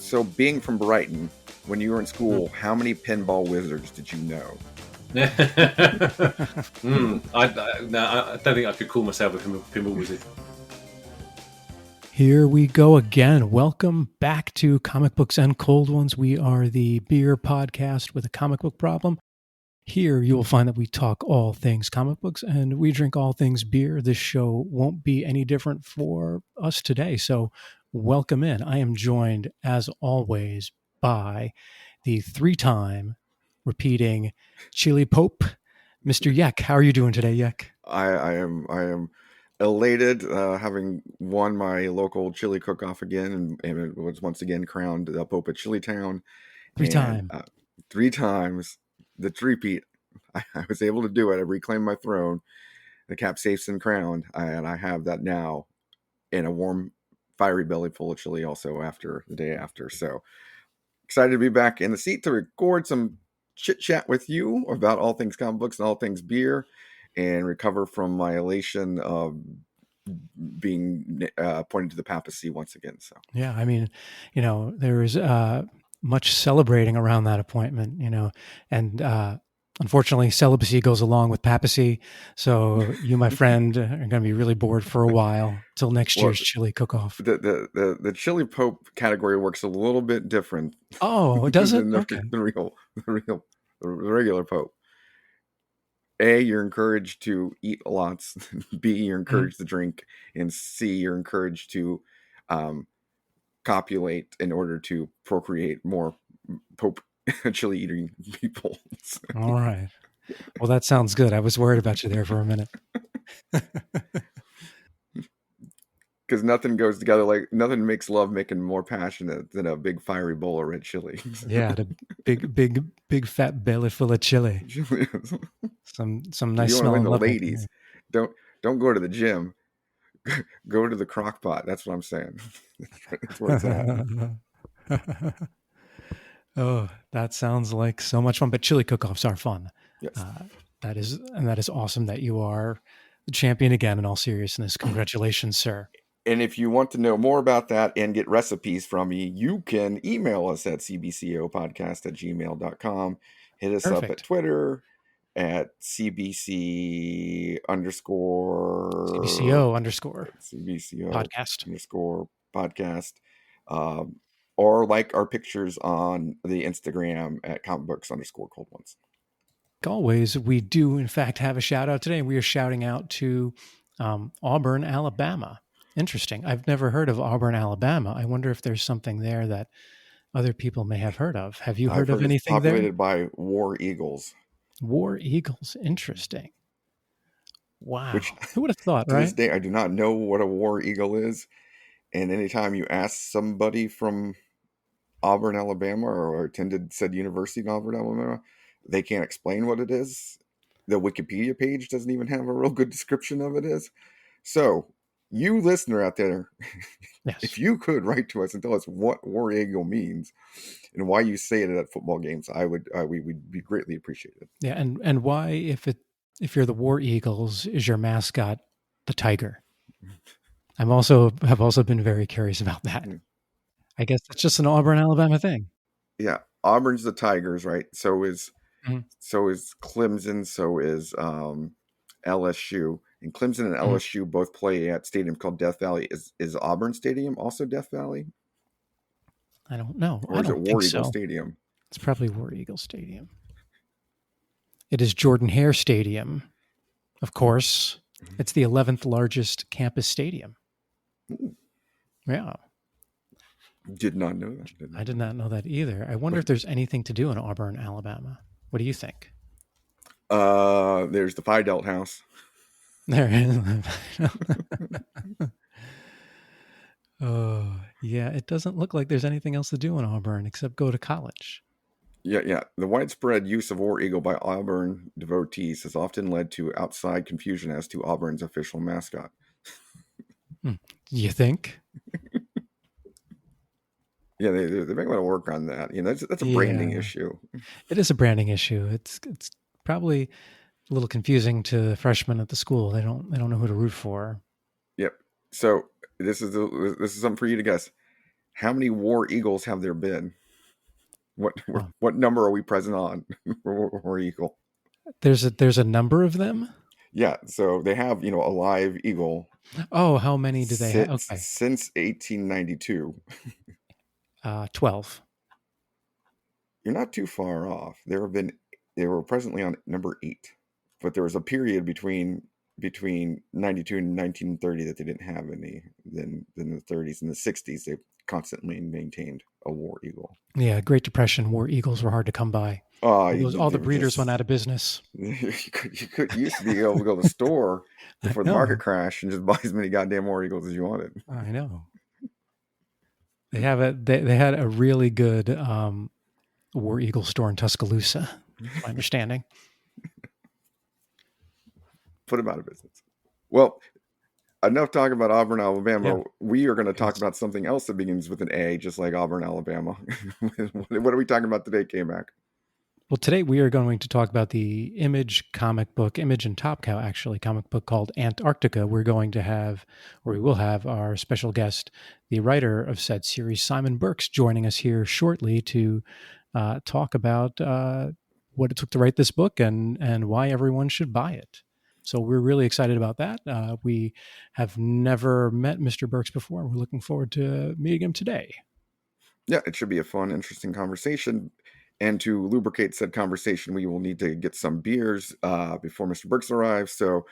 So being from Brighton, when you were in school, how many pinball wizards did you know? I don't think I could call myself a pinball wizard. Here we go again. Welcome back to Comic Books and Cold Ones. We are the beer podcast with a comic book problem. Here you will find that we talk all things comic books and we drink all things beer. This show won't be any different for us today. So welcome in. I am joined, as always, by the three-time repeating Chili Pope, Mr. Yek. How are you doing today, Yek? I am elated, having won my local chili cook-off again, and it was once again crowned the Pope of Chili Town. Three times. 3 times. The three-peat. I was able to do it. I reclaimed my throne, the capsaicin crown, and I have that now in a warm, fiery belly full of chili also after the day after. So excited to be back in the seat to record some chit-chat with you about all things comic books and all things beer, and recover from my elation of being appointed to the papacy once again. So yeah, I mean, there is much celebrating around that appointment, and unfortunately celibacy goes along with papacy. So you, my friend, are going to be really bored for a while till next year's chili cook-off. The chili pope category works a little bit different. Oh, does it? Okay. The regular pope. A, you're encouraged to eat lots. B, you're encouraged to drink. And C, you're encouraged to copulate in order to procreate more pope chili eating people. All right. Well, that sounds good. I was worried about you there for a minute. Because nothing goes together nothing makes love making more passionate than a big fiery bowl of red chili. Yeah, the big fat belly full of chili. Some nice smelling. The ladies, don't go to the gym. Go to the crock pot. That's what I'm saying. That's where it's at. Oh, that sounds like so much fun. But chili cook-offs are fun. Yes. That is awesome that you are the champion again. In all seriousness, congratulations, sir. And if you want to know more about that and get recipes from me, you can email us at cbcopodcast@gmail.com. Hit us up at Twitter at CBCO podcast. Or like our pictures on the Instagram at comicbooks_cold ones. Always, we do in fact have a shout out today. We are shouting out to Auburn, Alabama. Interesting. I've never heard of Auburn, Alabama. I wonder if there's something there that other people may have heard of. Have you heard of anything there? Populated by war eagles. War eagles. Interesting. Wow. Who would have thought, to right? this day, I do not know what a war eagle is. And anytime you ask somebody from Auburn, Alabama, or attended said university in Auburn, Alabama, they can't explain what it is. The Wikipedia page doesn't even have a real good description of it is. So, you listener out there, yes, if you could write to us and tell us what war eagle means and why you say it at football games, we would be greatly appreciated. Yeah, and why, if you're the War Eagles, is your mascot the tiger? Have also been very curious about that. I guess it's just an Auburn, Alabama thing. Yeah, Auburn's the Tigers, right? So is Clemson. So is LSU. And Clemson and LSU both play at stadium called Death Valley. Is Auburn Stadium also Death Valley? I don't know. Or is it War Eagle Stadium? It's probably War Eagle Stadium. It is Jordan Hare Stadium, of course. It's the 11th largest campus stadium. Ooh. Yeah. Did not know that. I did not know that either. I wonder if there's anything to do in Auburn, Alabama. What do you think? There's the Fidel House. There is. Oh, yeah. It doesn't look like there's anything else to do in Auburn except go to college. Yeah. The widespread use of War Eagle by Auburn devotees has often led to outside confusion as to Auburn's official mascot. You think? Yeah, they might want to work on that. That's a branding issue. It is a branding issue. It's probably a little confusing to freshmen at the school. They don't know who to root for. Yep. So this is something for you to guess. How many War Eagles have there been? What Oh, what number are we present on for War Eagle? there's a number of them. Yeah, so they have a live eagle Oh, how many do they have? Okay, since 1892. 12. You're not too far off. They were presently on number 8, but there was a period between 92 and 1930 that they didn't have any. Then in the 30s and the 60s, they constantly maintained a War Eagle. Yeah, Great Depression War Eagles were hard to come by. All They the were breeders went just out of business. you used to be able to go to the store I before the market know. crashed and just buy as many goddamn War Eagles as you wanted. I know. They had a really good War Eagle store in Tuscaloosa, my understanding. Put them out of business. Well, enough talking about Auburn, Alabama. Yeah. We are going to talk Yes. about something else that begins with an A, just like Auburn, Alabama. What are we talking about today, K-Mac? Well, today we are going to talk about the Image and Top Cow, actually, comic book called Antarctica. We will have our special guest, the writer of said series, Simon Birks, joining us here shortly to talk about what it took to write this book and why everyone should buy it. So we're really excited about that. We have never met Mr. Birks before, and we're looking forward to meeting him today. Yeah, it should be a fun, interesting conversation. And to lubricate said conversation, we will need to get some beers before Mr. Birks arrives. So,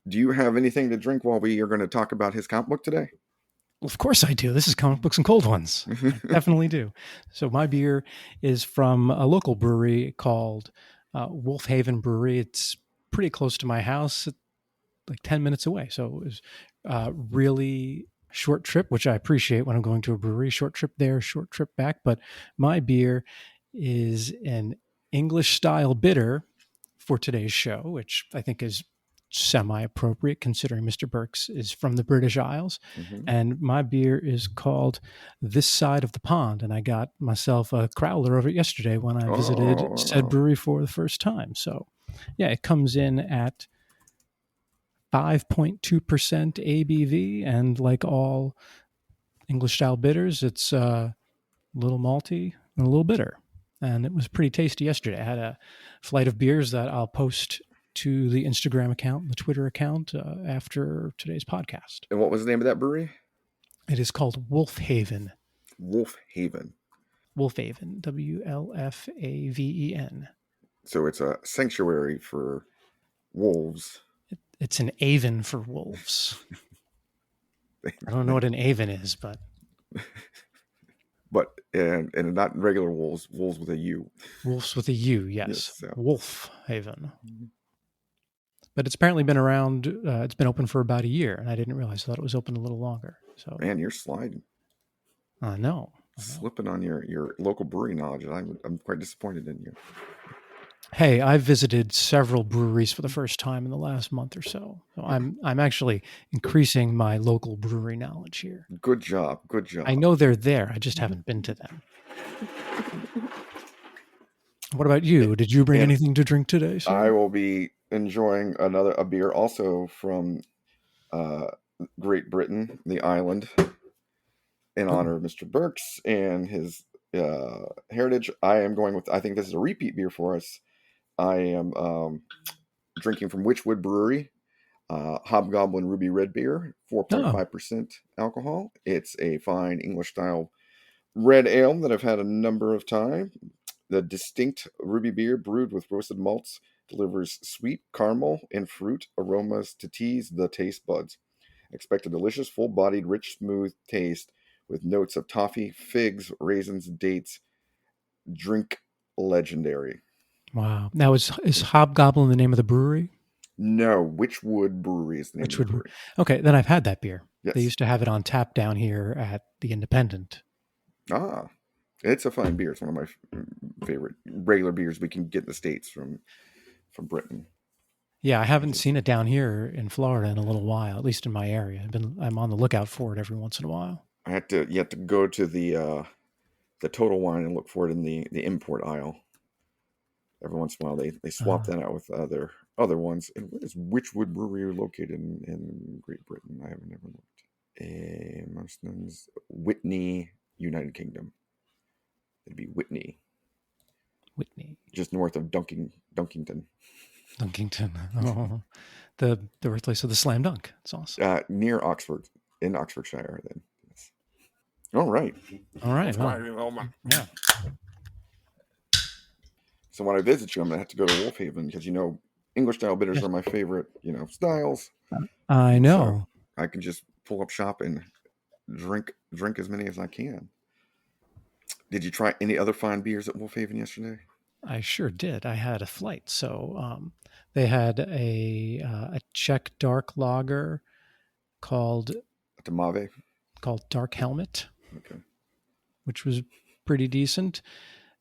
do you have anything to drink while we are going to talk about his comic book today? Well, of course I do. This is Comic Books and Cold Ones. I definitely do. So my beer is from a local brewery called Wolf Haven Brewery. It's pretty close to my house, like 10 minutes away. So it was really short trip, which I appreciate when I'm going to a brewery. Short trip there, short trip back. But my beer is an English style bitter for today's show, which I think is semi-appropriate considering Mr. Birks is from the British Isles. Mm-hmm. And my beer is called This Side of the Pond. And I got myself a crowler of it yesterday when I visited said brewery for the first time. So yeah, it comes in at 5.2% ABV. And like all English style bitters, it's a little malty and a little bitter. And it was pretty tasty yesterday. I had a flight of beers that I'll post to the Instagram account and the Twitter account after today's podcast. And what was the name of that brewery? It is called Wolf Haven. Wolf Haven. Wolf Haven, WLFAVEN. So it's a sanctuary for wolves. It's an aven for wolves. I don't know what an aven is, but and not regular wolves with a U. Wolves with a U, yes. Yes, so. Wolf Haven. Mm-hmm. But it's apparently been around, it's been open for about a year, and I didn't realize. I thought it was open a little longer. So, man, you're sliding. I know. Slipping on your local brewery knowledge. I'm quite disappointed in you. Hey, I've visited several breweries for the first time in the last month or so. So I'm actually increasing my local brewery knowledge here. Good job. Good job. I know they're there. I just haven't been to them. What about you? Did you bring anything to drink today, sir? I will be enjoying a beer also from Great Britain, the island, in honor of Mr. Birks and his heritage. I think this is a repeat beer for us. I am drinking from Witchwood Brewery, Hobgoblin Ruby Red Beer, 4.5% alcohol. It's a fine English style red ale that I've had a number of times. The distinct ruby beer brewed with roasted malts delivers sweet caramel and fruit aromas to tease the taste buds. Expect a delicious, full-bodied, rich, smooth taste with notes of toffee, figs, raisins, dates. Drink legendary. Wow. Now, is Hobgoblin the name of the brewery? No, Witchwood Brewery is the name of the brewery. Okay, then I've had that beer. Yes. They used to have it on tap down here at the Independent. Ah, it's a fine beer. It's one of my favorite regular beers we can get in the States from Britain. Yeah, I haven't seen it down here in Florida in a little while, at least in my area. I'm on the lookout for it every once in a while. You have to go to the Total Wine and look for it in the import aisle. Every once in a while, they swap that out with other ones. And where is Witchwood Brewery located in Great Britain? I haven't ever looked. Marston's Whitney, United Kingdom. It'd be Whitney, just north of Dunkington. Dunkington. Oh, the birthplace of the slam dunk. It's awesome. Near Oxford, in Oxfordshire. Then. Yes. All right. Yeah. So when I visit you, I'm gonna have to go to Wolfhaven because English style bitters are my favorite, styles. I know. So I can just pull up shop and drink as many as I can. Did you try any other fine beers at Wolfhaven yesterday? I sure did. I had a flight, so they had a Czech dark lager called Dark Helmet, okay, which was pretty decent.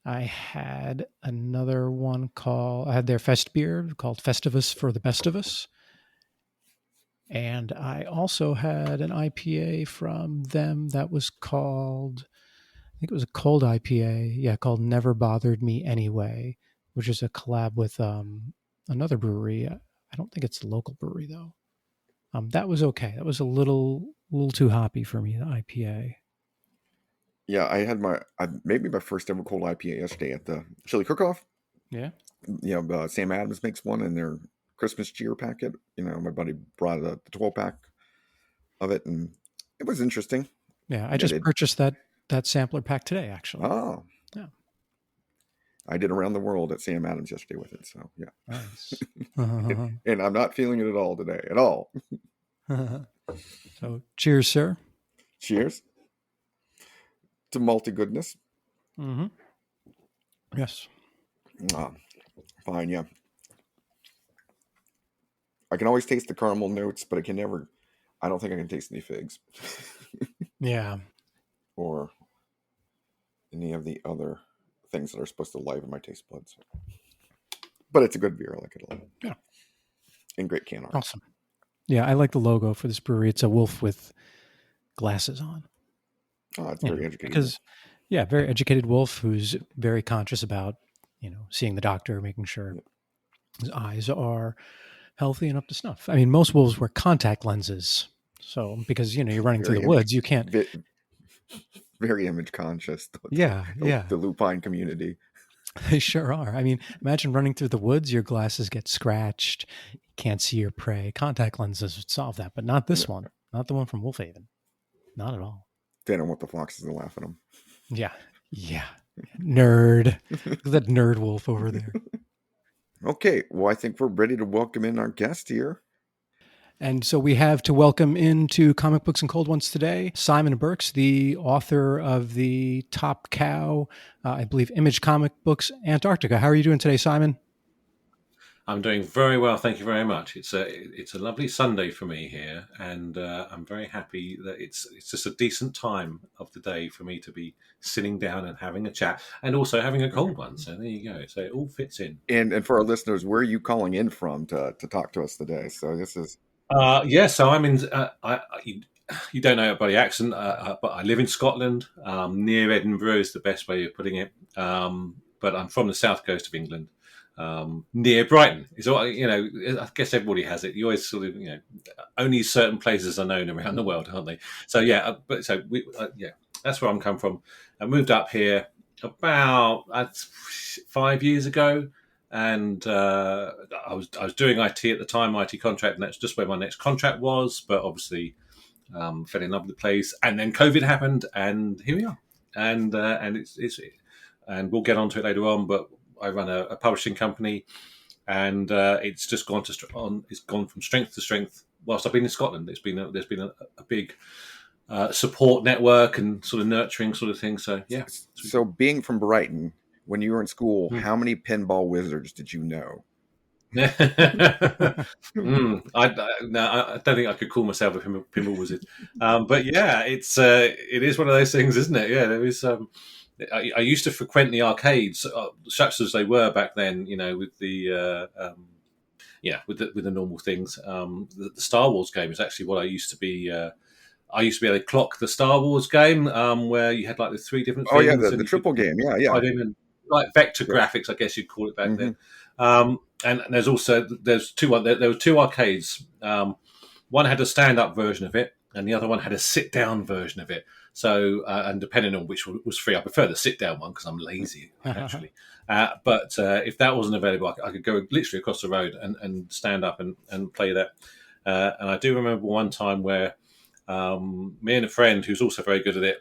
I had another one I had their Fest beer called Festivus for the Best of Us. And I also had an IPA from them that was called, I think it was a cold IPA, called Never Bothered Me Anyway, which is a collab with another brewery. I don't think it's a local brewery, though. That was okay. That was a little too hoppy for me, the IPA. Yeah, I had maybe my first ever cold IPA yesterday at the Chili Cook-Off. Yeah. Sam Adams makes one in their Christmas cheer packet. My buddy brought the 12-pack of it, and it was interesting. Yeah, I just purchased that sampler pack today, actually. Oh. Yeah. I did around the world at Sam Adams yesterday with it, so yeah. Nice. And I'm not feeling it at all today, at all. So, cheers, sir. Cheers to malty goodness. Mm-hmm. Yes. Fine, yeah. I can always taste the caramel notes, but I don't think I can taste any figs. Yeah. Or any of the other things that are supposed to liven my taste buds. But it's a good beer. I like it a lot. Yeah. And great can art. Awesome. Yeah, I like the logo for this brewery. It's a wolf with glasses on. Oh, it's very educated. Very educated wolf who's very conscious about, seeing the doctor, making sure his eyes are healthy and up to snuff. I mean, most wolves wear contact lenses. So, because, you're running through the woods, you can't. Very image conscious. The lupine community. They sure are. I mean, imagine running through the woods, your glasses get scratched, you can't see your prey. Contact lenses would solve that, but not this one. Not the one from Wolfhaven. Not at all. They don't want the foxes to laugh at them. Yeah. Nerd. Look at that nerd wolf over there. Okay, well, I think we're ready to welcome in our guest here. And so we have to welcome into Comic Books and Cold Ones today, Simon Birks, the author of the Top Cow, I believe, Image Comic Books Antarctica. How are you doing today, Simon? I'm doing very well, thank you very much. It's a lovely Sunday for me here, and I'm very happy that it's just a decent time of the day for me to be sitting down and having a chat, and also having a cold one. So there you go. So it all fits in. And for our listeners, where are you calling in from to talk to us today? So this is. So I'm in. You don't know about the accent, but I live in Scotland, near Edinburgh is the best way of putting it. But I'm from the south coast of England, near Brighton. It's all, I guess everybody has it. You always sort of, only certain places are known around the world, aren't they? So that's where I'm come from. I moved up here about 5 years ago. And I was doing IT at the time, IT contract, and that's just where my next contract was. But obviously, fell in love with the place, and then COVID happened, and here we are. And and we'll get onto it later on. But I run a publishing company, and it's just gone it's gone from strength to strength. Whilst I've been in Scotland, there's been a big support network and sort of nurturing sort of thing. So yeah. So being from Brighton. When you were in school, how many pinball wizards did you know? I don't think I could call myself a pinball wizard, but yeah, it is one of those things, isn't it? Yeah, there is. I used to frequent the arcades, such as they were back then. With the with the normal things. The Star Wars game is actually what I used to be. I used to be able to clock the Star Wars game, where you had like the three different things. Oh yeah, the triple game. Yeah. Like vector graphics, I guess you'd call it back then. And there's two arcades. One had a stand-up version of it, and the other one had a sit-down version of it. So, and depending on which was free, I prefer the sit-down one because I'm lazy, naturally. But if that wasn't available, I could go literally across the road and stand up and play that. And I do remember one time where me and a friend who's also very good at it,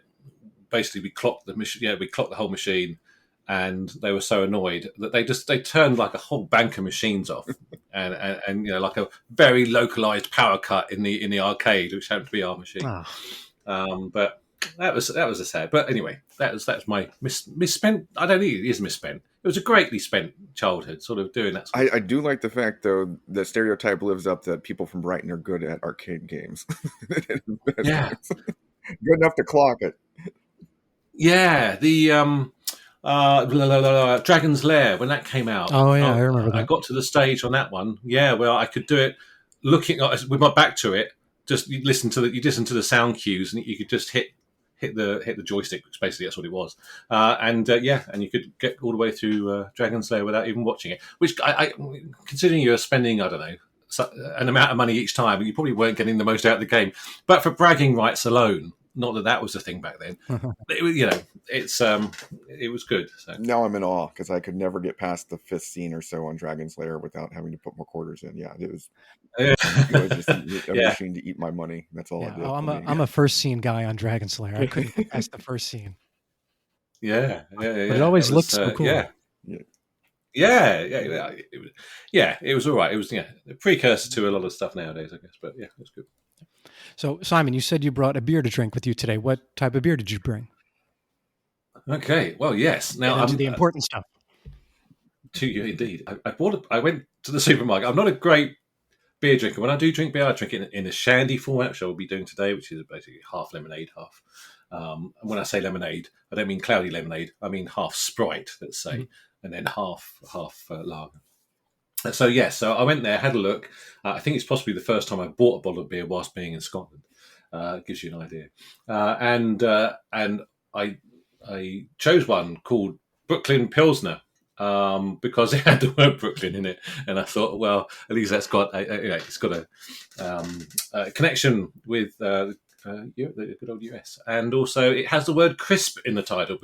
basically we clocked the machine. Yeah, we clocked the whole machine, and they were so annoyed that they turned like a whole bank of machines off, and like a very localized power cut in the arcade, which happened to be our machine. But that was a sad. But anyway, that was my misspent. I don't think it is misspent. It was a greatly spent childhood, sort of doing that. I do like the fact, though, the stereotype lives up that people from Brighton are good at arcade games. Yeah, good enough to clock it. Yeah, the Dragon's Lair, when that came out. Oh yeah, I remember that. I got to the stage on that one. Yeah, well, I could do it looking with my back to it. Just you listen to the sound cues, and you could just hit the joystick, which basically that's what it was. And you could get all the way through Dragon's Lair without even watching it. Which I considering you're spending, I don't know, an amount of money each time, you probably weren't getting the most out of the game. But for bragging rights alone. Not that was a thing back then. It was good. So. Now I'm in awe because I could never get past the 5th scene or so on Dragon's Lair without having to put more quarters in. Yeah, it was just a machine to eat my money. That's all I did. I'm a first scene guy on Dragon's Lair. I couldn't get past the first scene. Yeah. But it always looked so cool. Yeah. It was all right. It was a precursor to a lot of stuff nowadays, I guess. But yeah, it was good. So, Simon, you said you brought a beer to drink with you today. What type of beer did you bring? Okay, well, yes. Now, the important stuff. To you, indeed. I went to the supermarket. I'm not a great beer drinker. When I do drink beer, I drink it in a shandy format, which I will be doing today, which is basically half lemonade, half. And when I say lemonade, I don't mean cloudy lemonade. I mean half Sprite, let's say, and then half lager. So I went there, had a look. I think it's possibly the first time I bought a bottle of beer whilst being in Scotland. Gives you an idea. And I chose one called Brooklyn Pilsner because it had the word Brooklyn in it, and I thought, well, at least that's got it's got a connection with the good old US, and also it has the word crisp in the title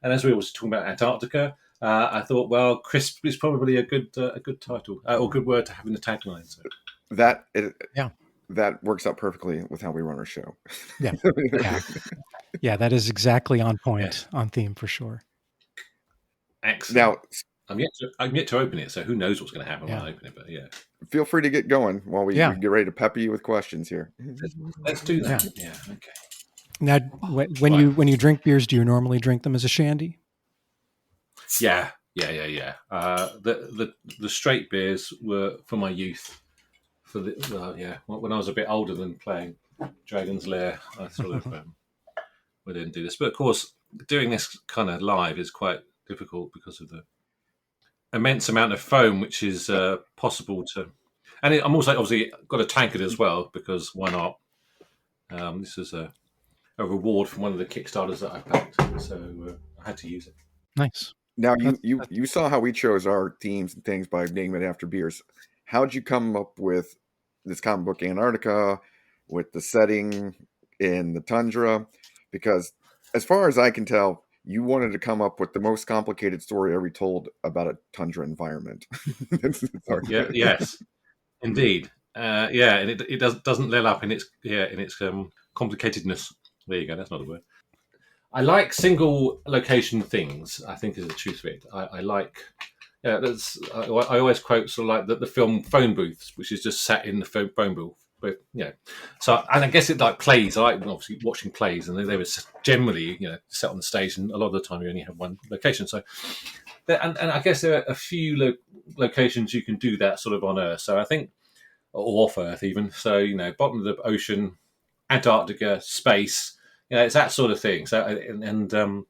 and as we were talking about Antarctica. I thought, well, crisp is probably a good title or good word to have in the tagline. So. That works out perfectly with how we run our show. Yeah, that is exactly on point, on theme for sure. Excellent. Now, I'm yet to open it, so who knows what's going to happen when I open it? But yeah, feel free to get going while we get ready to pepper you with questions here. Let's do that. Yeah. Okay. Now, when you drink beers, do you normally drink them as a shandy? Yeah. The straight beers were for my youth. When I was a bit older than playing Dragon's Lair, I sort of we didn't do this. But of course, doing this kind of live is quite difficult because of the immense amount of foam which is possible to. And I'm also obviously got a tankard as well because why not? This is a reward from one of the Kickstarters that I backed, so I had to use it. Nice. Now you saw how we chose our themes and things by naming it after beers. How'd you come up with this comic book Antarctica, with the setting in the tundra? Because as far as I can tell, you wanted to come up with the most complicated story ever told about a tundra environment. Yes, indeed. And it doesn't let up in its complicatedness. There you go. That's not a word. I like single location things, I think is the truth of it. I like, I always quote sort of like the film Phone Booths, which is just sat in the phone booth. But, so, and I guess it like plays, I like obviously watching plays, and they were generally, set on the stage, and a lot of the time you only have one location. So, and I guess there are a few locations you can do that sort of on Earth. So I think, or off Earth even. So, bottom of the ocean, Antarctica, space, it's that sort of thing. So, and I'm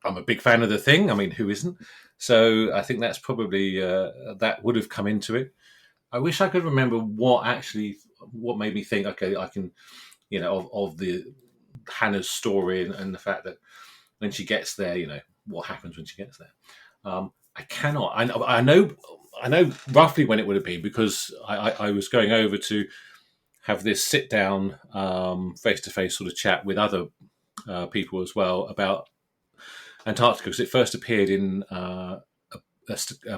a big fan of the thing. I mean, who isn't? So I think that's probably that would have come into it. I wish I could remember what made me think, okay, I can, of the Hannah's story and the fact that when she gets there, what happens when she gets there. I cannot. I know roughly when it would have been because I was going over to have this sit down, face to face sort of chat with other people as well about Antarctica, because it first appeared in a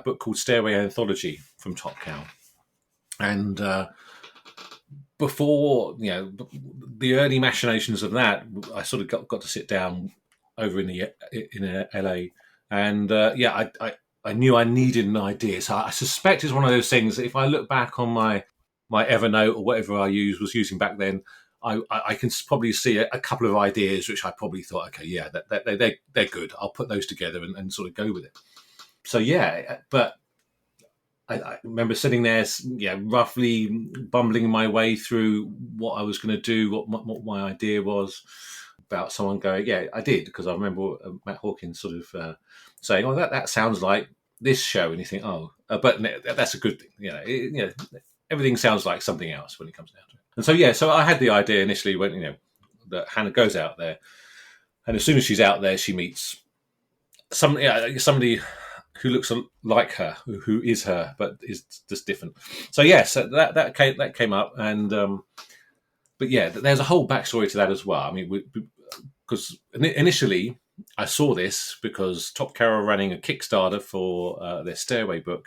book called Stairway Anthology from Top Cow, and before the early machinations of that, I sort of got to sit down over in LA, and I knew I needed an idea. So I suspect it's one of those things that if I look back on my Evernote or whatever I was using back then, I can probably see a couple of ideas which I probably thought, okay, yeah, they're good. I'll put those together and sort of go with it. So yeah, but I remember sitting there, roughly bumbling my way through what I was going to do, what my idea was, about someone going, yeah, I did, because I remember Matt Hawkins sort of saying, oh, that sounds like this show, and you think, but that's a good thing, everything sounds like something else when it comes down to it. And so I had the idea initially when that Hannah goes out there, and as soon as she's out there, she meets somebody who looks like her, who is her, but is just different. So so that came up, and but yeah, there's a whole backstory to that as well. I mean, because initially I saw this because Top Cow are running a Kickstarter for their Stairway book,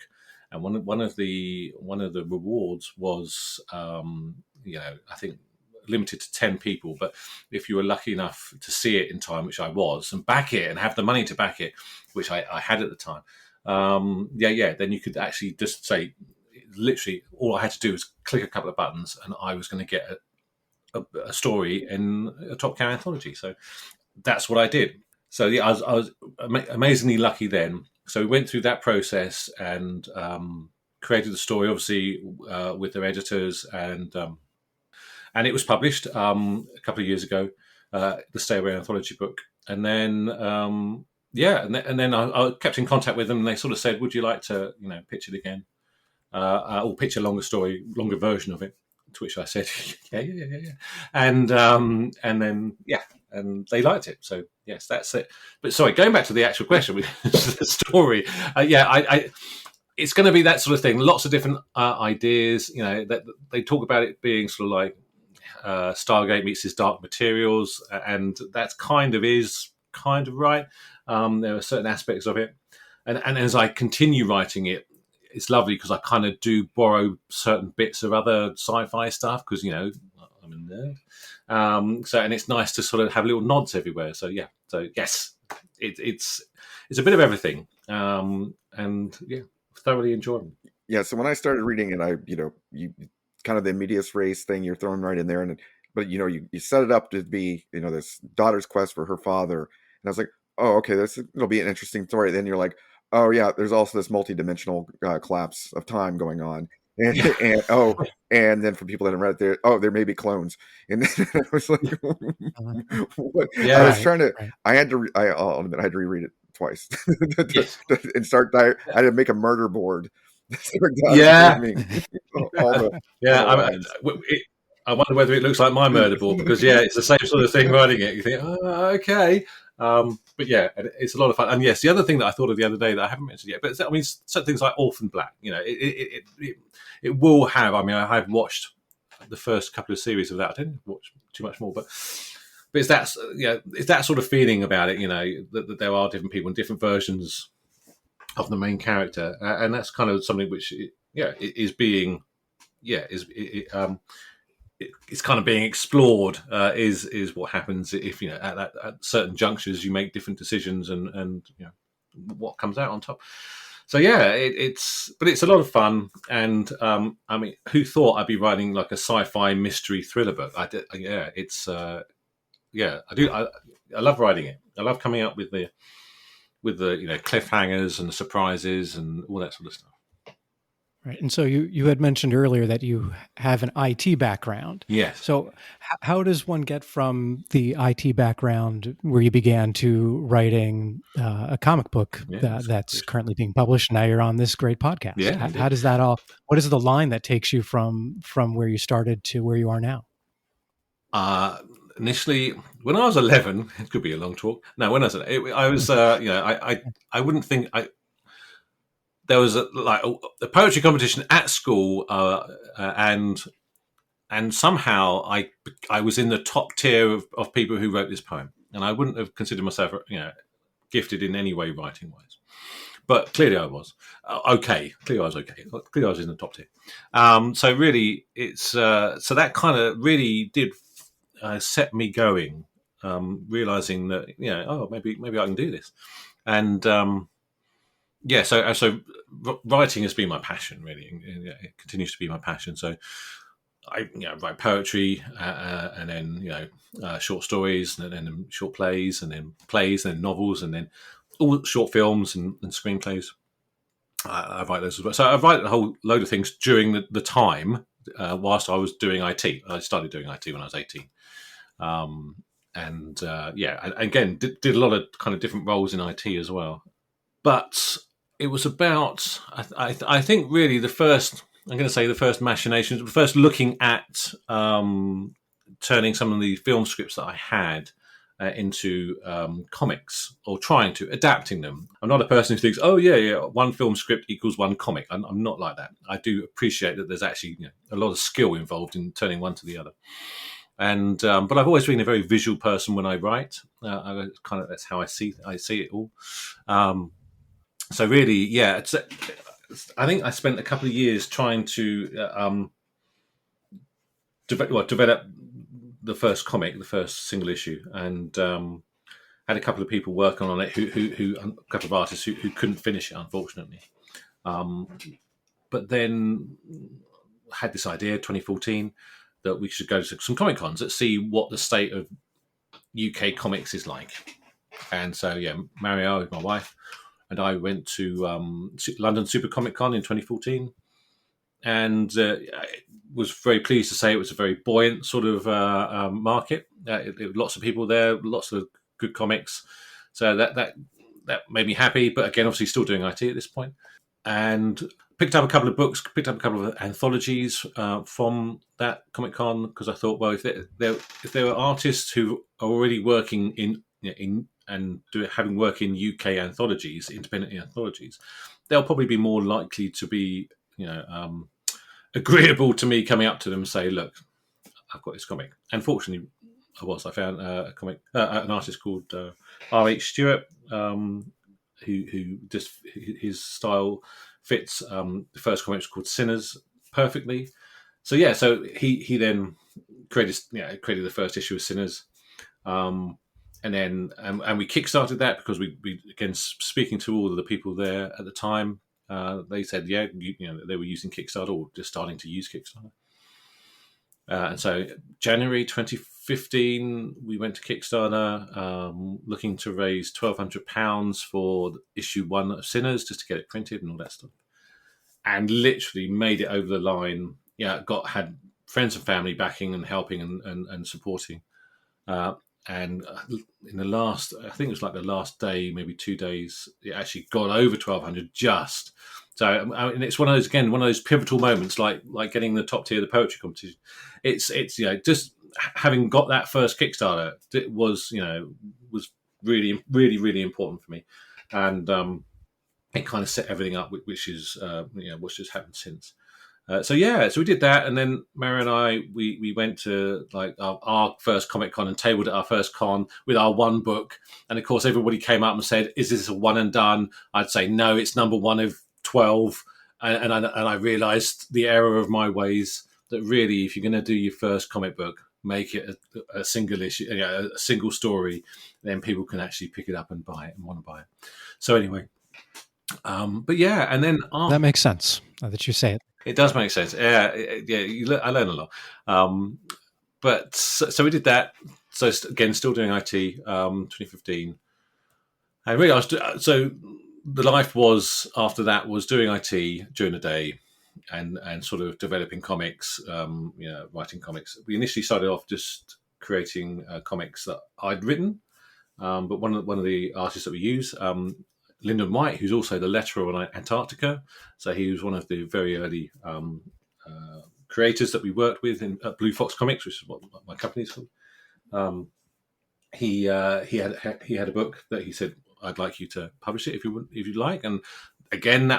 and one of the rewards was I think limited to 10 people, but if you were lucky enough to see it in time, which I was, and back it and have the money to back it, which I had at the time, then you could actually just say, literally all I had to do was click a couple of buttons and I was going to get a story in a Top Cow anthology. So that's what I did. So I was amazingly lucky then. So we went through that process and created the story, obviously with their editors, and it was published a couple of years ago, the Stairway Anthology book. And then, and then I kept in contact with them, and they sort of said, "Would you like to, pitch it again, or pitch a longer version of it?" To which I said, "Yeah." And then and they liked it. So yes, that's it. But sorry, going back to the actual question, which is the story. It's going to be that sort of thing. Lots of different ideas. That they talk about it being sort of like Stargate meets his Dark Materials, and that kind of right. There are certain aspects of it, and as I continue writing it, it's lovely because I kind of do borrow certain bits of other sci-fi stuff because I'm a nerd. And it's nice to sort of have little nods everywhere. So yes, it's a bit of everything, and thoroughly enjoyable. Yeah. So when I started reading it, you kind of the medias res thing you're throwing right in there, but you set it up to be this daughter's quest for her father, and I was like, oh, okay, it'll be an interesting story. Then you're like, oh yeah, there's also this multi-dimensional collapse of time going on, and then for people that haven't read it, there may be clones, and then I was like, what? Yeah, I was trying to, I'll admit I had to reread it twice and start. I had to make a murder board. I wonder whether it looks like my murder board because it's the same sort of thing writing it. You think, okay, but yeah, it's a lot of fun. And yes, the other thing that I thought of the other day that I haven't mentioned yet, but I mean, certain things like Orphan Black, it will have. I mean, I have watched the first couple of series of that. I didn't watch too much more, but it's that sort of feeling about it. That there are different people and different versions of the main character, and that's kind of something which is being it's kind of being explored. Is what happens if at certain junctures you make different decisions and what comes out on top. So it's a lot of fun, and I mean, who thought I'd be writing like a sci-fi mystery thriller book? I did. I do. I love writing it. I love coming up with the cliffhangers and the surprises and all that sort of stuff. Right. And so you had mentioned earlier that you have an IT background. Yes. So how does one get from the IT background where you began to writing a comic book that's currently being published? Now you're on this great podcast. Yeah. How does that all, what is the line that takes you from where you started to where you are now? Initially, when I was 11, it could be a long talk. No, when I was, I wouldn't think there was a poetry competition at school, and and somehow I was in the top tier of people who wrote this poem, and I wouldn't have considered myself, gifted in any way writing wise, but clearly I was. Okay. Clearly I was okay. Clearly I was in the top tier. So really, it's so that kind of really did set me going, realizing that maybe I can do this, and so writing has been my passion really, and it continues to be my passion. So I write poetry, and then short stories, and then short plays, and then novels, and then all short films and screenplays. I write those as well. So I write a whole load of things during the time whilst I was doing IT. I started doing IT when I was 18. And again, did a lot of kind of different roles in IT as well. But it was about, I think really the first machinations, the first looking at turning some of the film scripts that I had into comics, or trying to adapting them. I'm not a person who thinks, one film script equals one comic. I'm not like that. I do appreciate that there's actually a lot of skill involved in turning one to the other. And but I've always been a very visual person when I write. That's how I see it all. So really, I think I spent a couple of years trying to develop the first comic, the first single issue, and had a couple of people working on it who a couple of artists who couldn't finish it, unfortunately. But then had this idea, 2014, that we should go to some Comic Cons and see what the state of UK comics is like. And so, Mario, my wife, and I went to London Super Comic Con in 2014, and was very pleased to say it was a very buoyant sort of market. Lots of people there, lots of good comics. So that made me happy. But again, obviously still doing IT at this point. And picked up a couple of books, picked up a couple of anthologies from that Comic Con, because I thought, well, if there were artists who are already working in having work in UK anthologies, independent anthologies, they'll probably be more likely to be agreeable to me coming up to them and say, look, I've got this comic. And fortunately, I found a comic, an artist called R.H. Stewart, who just his style fits. The first comic was called Sinners perfectly. So he then created the first issue of Sinners, and then we kickstarted that because we again, speaking to all of the people there at the time, they said they were using Kickstarter or just starting to use Kickstarter. And so January 2015, we went to Kickstarter, looking to raise £1,200 for issue 1 of Sinners, just to get it printed and all that stuff. And literally made it over the line. Had friends and family backing and helping and supporting. And in the last, I think it was like the last day, maybe 2 days, it actually got over 1,200 just. So, and it's one of those pivotal moments, like getting the top tier of the poetry competition. It's just having got that first Kickstarter, it was really, really, really important for me, and it kind of set everything up, which is what's just happened since. So we did that, and then Mary and I we went to like our first Comic Con and tabled at our first con with our one book, and of course everybody came up and said, "Is this a one and done?" I'd say no, it's number 1 of 12, and I realised the error of my ways, that really if you're going to do your first comic book, make it a single issue, a single story, then people can actually pick it up and buy it and want to buy it. So anyway, and then that makes sense now that you say it. It does make sense. I learn a lot. But so we did that. So again, still doing IT, 2015. And really, so the life was after that was doing IT during the day, and sort of developing comics, writing comics. We initially started off just creating comics that I'd written, but one of the artists that we use, Lyndon White, who's also the letterer on Antarctica. So he was one of the very early creators that we worked with in Blue Fox Comics, which is what my company's called. He had a book that he said, "I'd like you to publish it if you like." And again,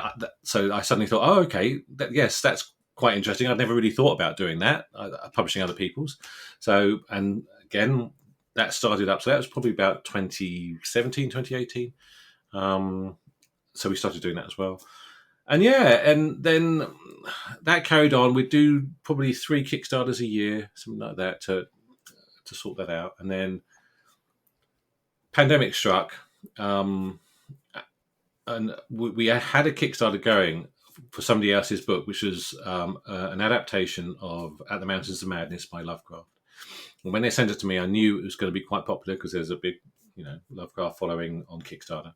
so I suddenly thought, "Oh, okay, that's quite interesting. I'd never really thought about doing that, publishing other people's. So, and again, that started up. So that was probably about 2017, 2018. So we started doing that as well. And and then that carried on. We'd do probably 3 Kickstarters a year, something like that, to sort that out. And then pandemic struck, and we had a Kickstarter going for somebody else's book, which was an adaptation of At the Mountains of Madness by Lovecraft. And when they sent it to me, I knew it was going to be quite popular because there's a big, Lovecraft following on Kickstarter.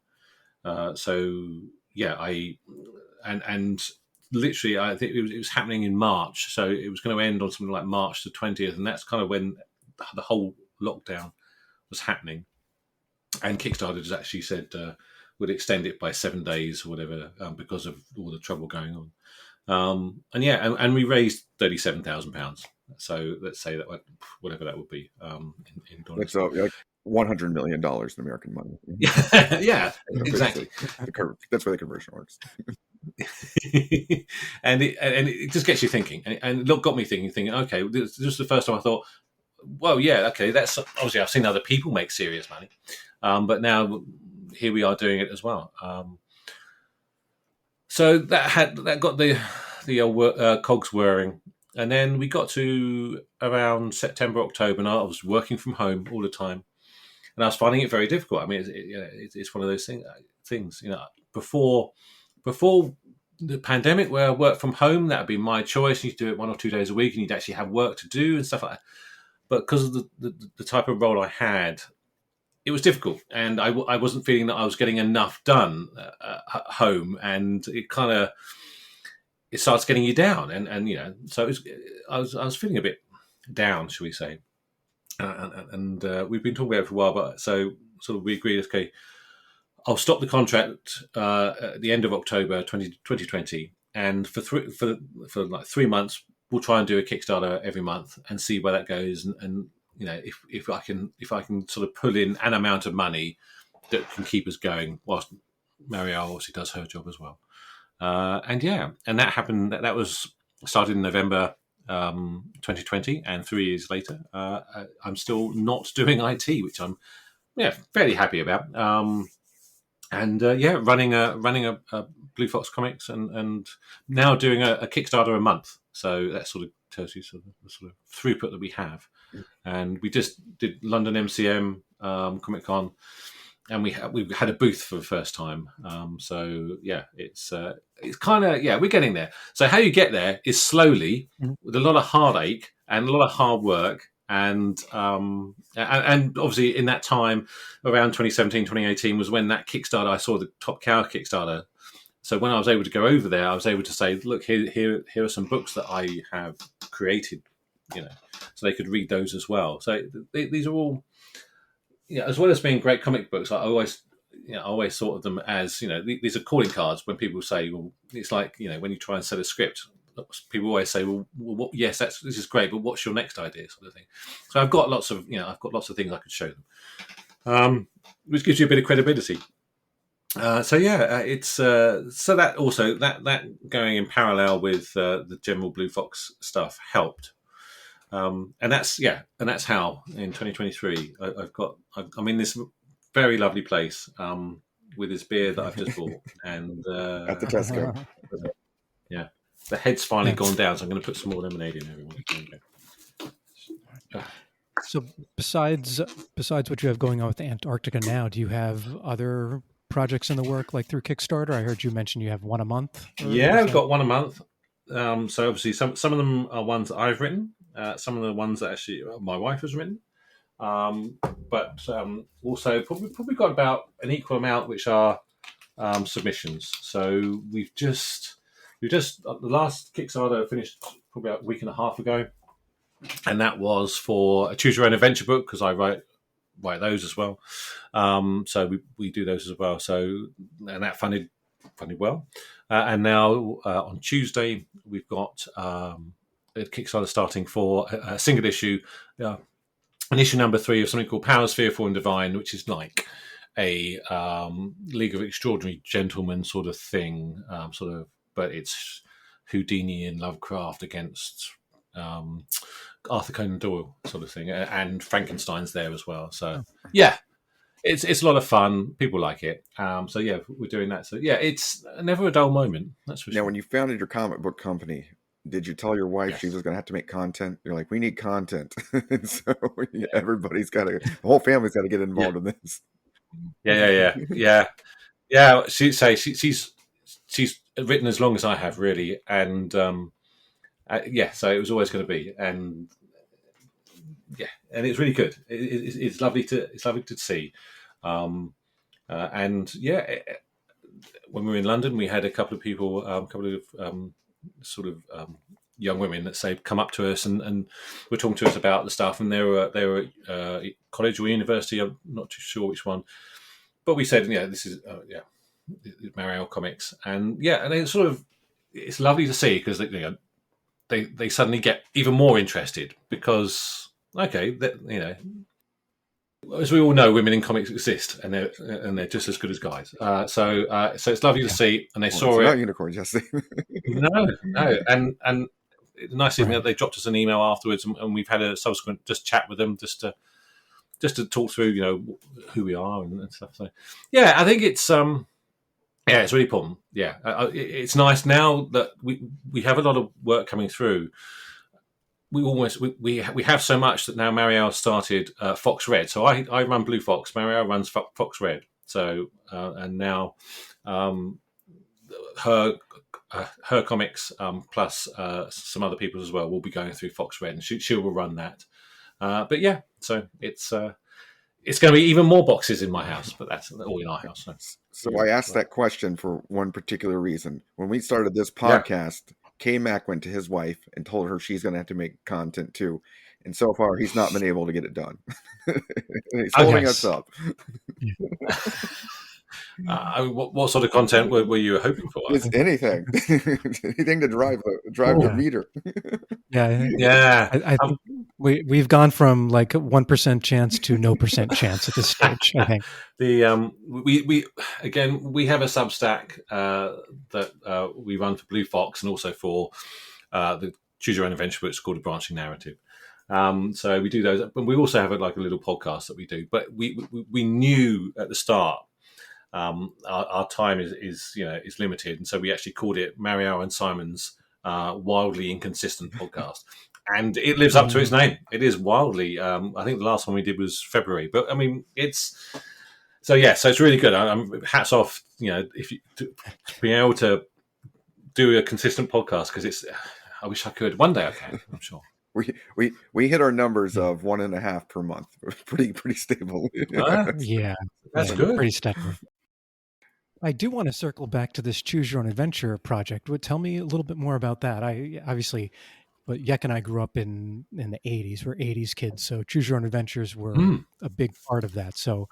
And literally, I think it was happening in March, so it was going to end on something like March the 20th, and that's kind of when the whole lockdown was happening. And Kickstarter has actually said would extend it by 7 days or whatever because of all the trouble going on. And we raised £37,000. So let's say that whatever that would be in dollars. It's like $100 million in American money. Yeah, exactly. That's where the conversion works. and it just gets you thinking, and it got me thinking. Okay, this was the first time I thought, well, yeah, okay, that's obviously I've seen other people make serious money, but now here we are doing it as well. So that got the cogs whirring, and then we got to around September, October, and I was working from home all the time, and I was finding it very difficult. I mean, it's one of those things. Before the pandemic, where I worked from home, that would be my choice. You could do it 1 or 2 days a week, and you'd actually have work to do and stuff like that. But because of the type of role I had, it was difficult, and I wasn't feeling that I was getting enough done at home, and it starts getting you down, and so I was feeling a bit down, shall we say? And we've been talking about it for a while, but so sort of we agreed, okay, I'll stop the contract at the end of October 2020, and for like 3 months, we'll try and do a Kickstarter every month and see where that goes, and if I can sort of pull in an amount of money that can keep us going whilst Marielle obviously does her job as well. And that happened. That was started in November 2020, and 3 years later, I'm still not doing IT, which I'm fairly happy about. Running a Blue Fox Comics, and now doing a Kickstarter a month. So that sort of tells you the sort of throughput that we have. And we just did London MCM Comic Con, and we had a booth for the first time. It's kind of we're getting there. So how you get there is slowly, with a lot of heartache and a lot of hard work. And obviously in that time, around 2017, 2018 was when that Kickstarter, I saw the Top Cow Kickstarter. So when I was able to go over there, I was able to say, look, here are some books that I have created, so they could read those as well. So these are all, as well as being great comic books, I always thought of them as, these are calling cards. When people say, well, it's like, when you try and sell a script, people always say, well, yes, this is great, but what's your next idea, sort of thing. So I've got lots of things I could show them, which gives you a bit of credibility. It's so that also that going in parallel with the general Blue Fox stuff helped, and that's how in 2023 I'm in this very lovely place with this beer that I've just bought, and at the Tesco. Yeah. The head's finally gone down, so I'm going to put some more lemonade in everyone. So besides what you have going on with Antarctica now, do you have other projects in the work, like through Kickstarter? I heard you mention you have one a month. Yeah, I've got one a month. So obviously some of them are ones that I've written. Some of the ones that actually my wife has written. But also probably got about an equal amount which are submissions. So we've just the last Kickstarter finished probably about a week and a half ago, and that was for a choose your own adventure book, because I write those as well. So we do those as well. So, and that funded well. And now on Tuesday we've got a Kickstarter starting for a single issue, an issue number 3 of something called Powers Fearful and Divine, which is like a League of Extraordinary Gentlemen sort of thing, but it's Houdini and Lovecraft against Arthur Conan Doyle sort of thing, and Frankenstein's there as well. So yeah, it's a lot of fun. People like it. So yeah, we're doing that. So yeah, it's never a dull moment. That's for Now, sure. when you founded your comic book company, did you tell your wife Yes. she was going to have to make content? You're like, we need content, and so everybody's got to, the whole family's got to get involved in this. Yeah. She's written as long as I have, really, and yeah. So it was always going to be, and yeah, and it's really good. It's lovely to see, and yeah. When we were in London, we had a couple of people, sort of young women that say come up to us and were talking to us about the stuff, and they were college or university. I'm not too sure which one, but we said, yeah, this is Mariel Comics, and yeah, and it's lovely to see because they suddenly get even more interested because as we all know, women in comics exist, and they're just as good as guys. So it's lovely to see, and they saw it's it. not unicorn, Jesse. No, and it's nice that they dropped us an email afterwards, and we've had a subsequent just chat with them just to talk through who we are and stuff. So yeah, I think it's it's really important. Yeah, it's nice now that we have a lot of work coming through. We have so much that now Marielle started Fox Red. So I run Blue Fox. Marielle runs Fox Red. So and now her comics plus some other people as well will be going through Fox Red, and she will run that. But yeah, so it's going to be even more boxes in my house, but that's all in our house. So I asked that question for one particular reason. When we started this podcast, K-Mac went to his wife and told her she's going to have to make content too. And so far, he's not been able to get it done. He's holding us up. What sort of content were you hoping for? It's anything. Anything to drive the reader. Yeah. I think we've gone from like 1% chance to no % chance at this stage. I think we have a Substack that we run for Blue Fox and also for the Choose Your Own Adventure books called A Branching Narrative. So we do those, but we also have a little podcast that we do. But we knew at the start our time is limited, and so we actually called it Marielle and Simon's Wildly Inconsistent Podcast. And it lives up to its name. It is wildly. I think the last one we did was February, but I mean, so it's really good. Hats off, if you to being able to do a consistent podcast because I wish I could. One day I can. I'm sure. We hit our numbers of 1.5 per month. Pretty stable. Yeah, that's good. Pretty steady. I do want to circle back to this Choose Your Own Adventure project. Tell me a little bit more about that. But Yek and I grew up in the 80s. We're 80s kids, so Choose Your Own Adventures were a big part of that. So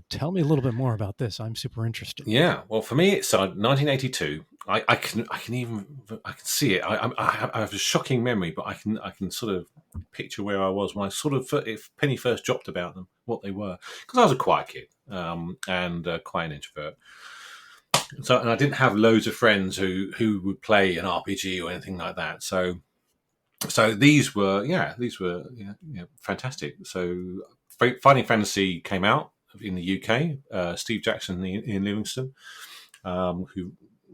tell me a little bit more about this. I'm super interested. Yeah, well, for me, it's 1982. I can see it. I have a shocking memory, but I can sort of picture where I was when if Penny first dropped about them, what they were, because I was a quiet kid and quite an introvert. So, and I didn't have loads of friends who would play an RPG or anything like that. So these were fantastic. So Fighting Fantasy came out in the UK. Steve Jackson and Ian Livingston, who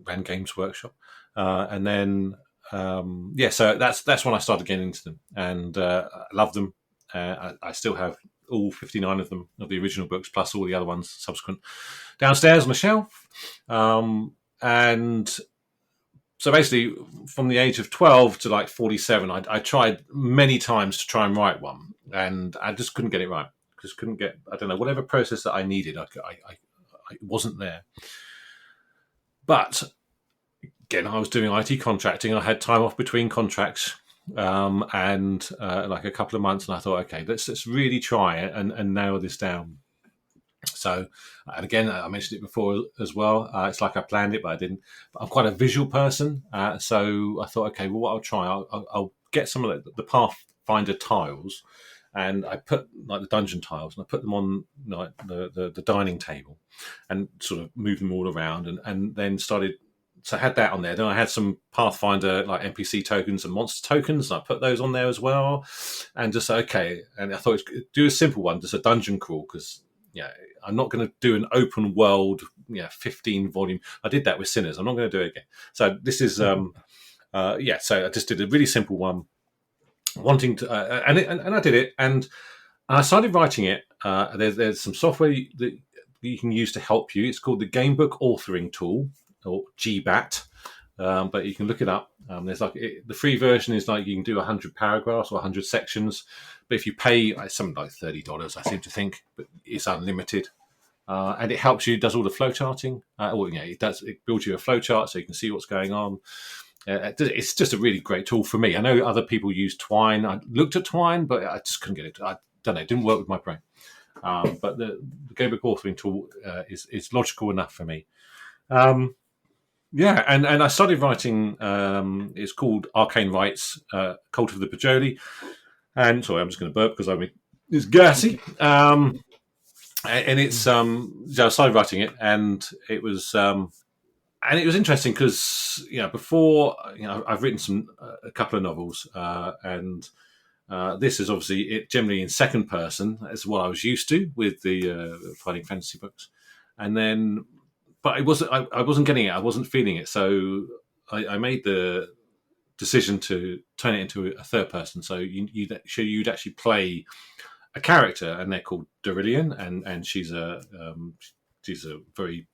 ran Games Workshop, and then so that's when I started getting into them, and I love them. I still have all 59 of them, of the original books, plus all the other ones subsequent, downstairs on the shelf, and. So basically, from the age of 12 to like 47, I tried many times to try and write one, and I just couldn't get it right. Just couldn't get, I don't know, whatever process that I needed, I wasn't there. But again, I was doing IT contracting. I had time off between contracts, and like a couple of months, and I thought, okay, let's really try it and nail this down. So, and again, I mentioned it before as well. It's like I planned it, but I didn't. But I'm quite a visual person, so I thought, okay, well, what I'll try, I'll get some of the Pathfinder tiles, and I put like the dungeon tiles, and I put them on like the dining table, and sort of moved them all around, and then started so I had that on there. Then I had some Pathfinder like NPC tokens and monster tokens, and I put those on there as well. And just okay, and I thought do a simple one, just a dungeon crawl, because I'm not going to do an open world 15 volume. I did that with Sinners. I'm not going to do it again. So this is so I just did a really simple one, wanting to, and I did it, and I started writing it. There's some software that you can use to help you. It's called the Gamebook Authoring Tool, or GBAT, but you can look it up. There's the free version is like you can do 100 paragraphs or 100 sections, but if you pay something like $30, I seem to think, but it's unlimited, and it helps you. Does all the flowcharting, it builds you a flowchart so you can see what's going on. It's just a really great tool for me. I know other people use Twine. I looked at Twine, but I just couldn't get it. I don't know. It didn't work with my brain. But the Gamebook Authoring Tool is logical enough for me. And I started writing. It's called Arcane Rites, Cult of the Pajoli. And sorry, I'm just going to burp because it's gassy. And it's so I started writing it, and it was interesting because before I've written a couple of novels, and this is obviously it generally in second person. That's what I was used to with the fighting fantasy books, and then. But I wasn't getting it. I wasn't feeling it. So I made the decision to turn it into a third person. So you'd actually play a character, and they're called Dorillian, and she's a very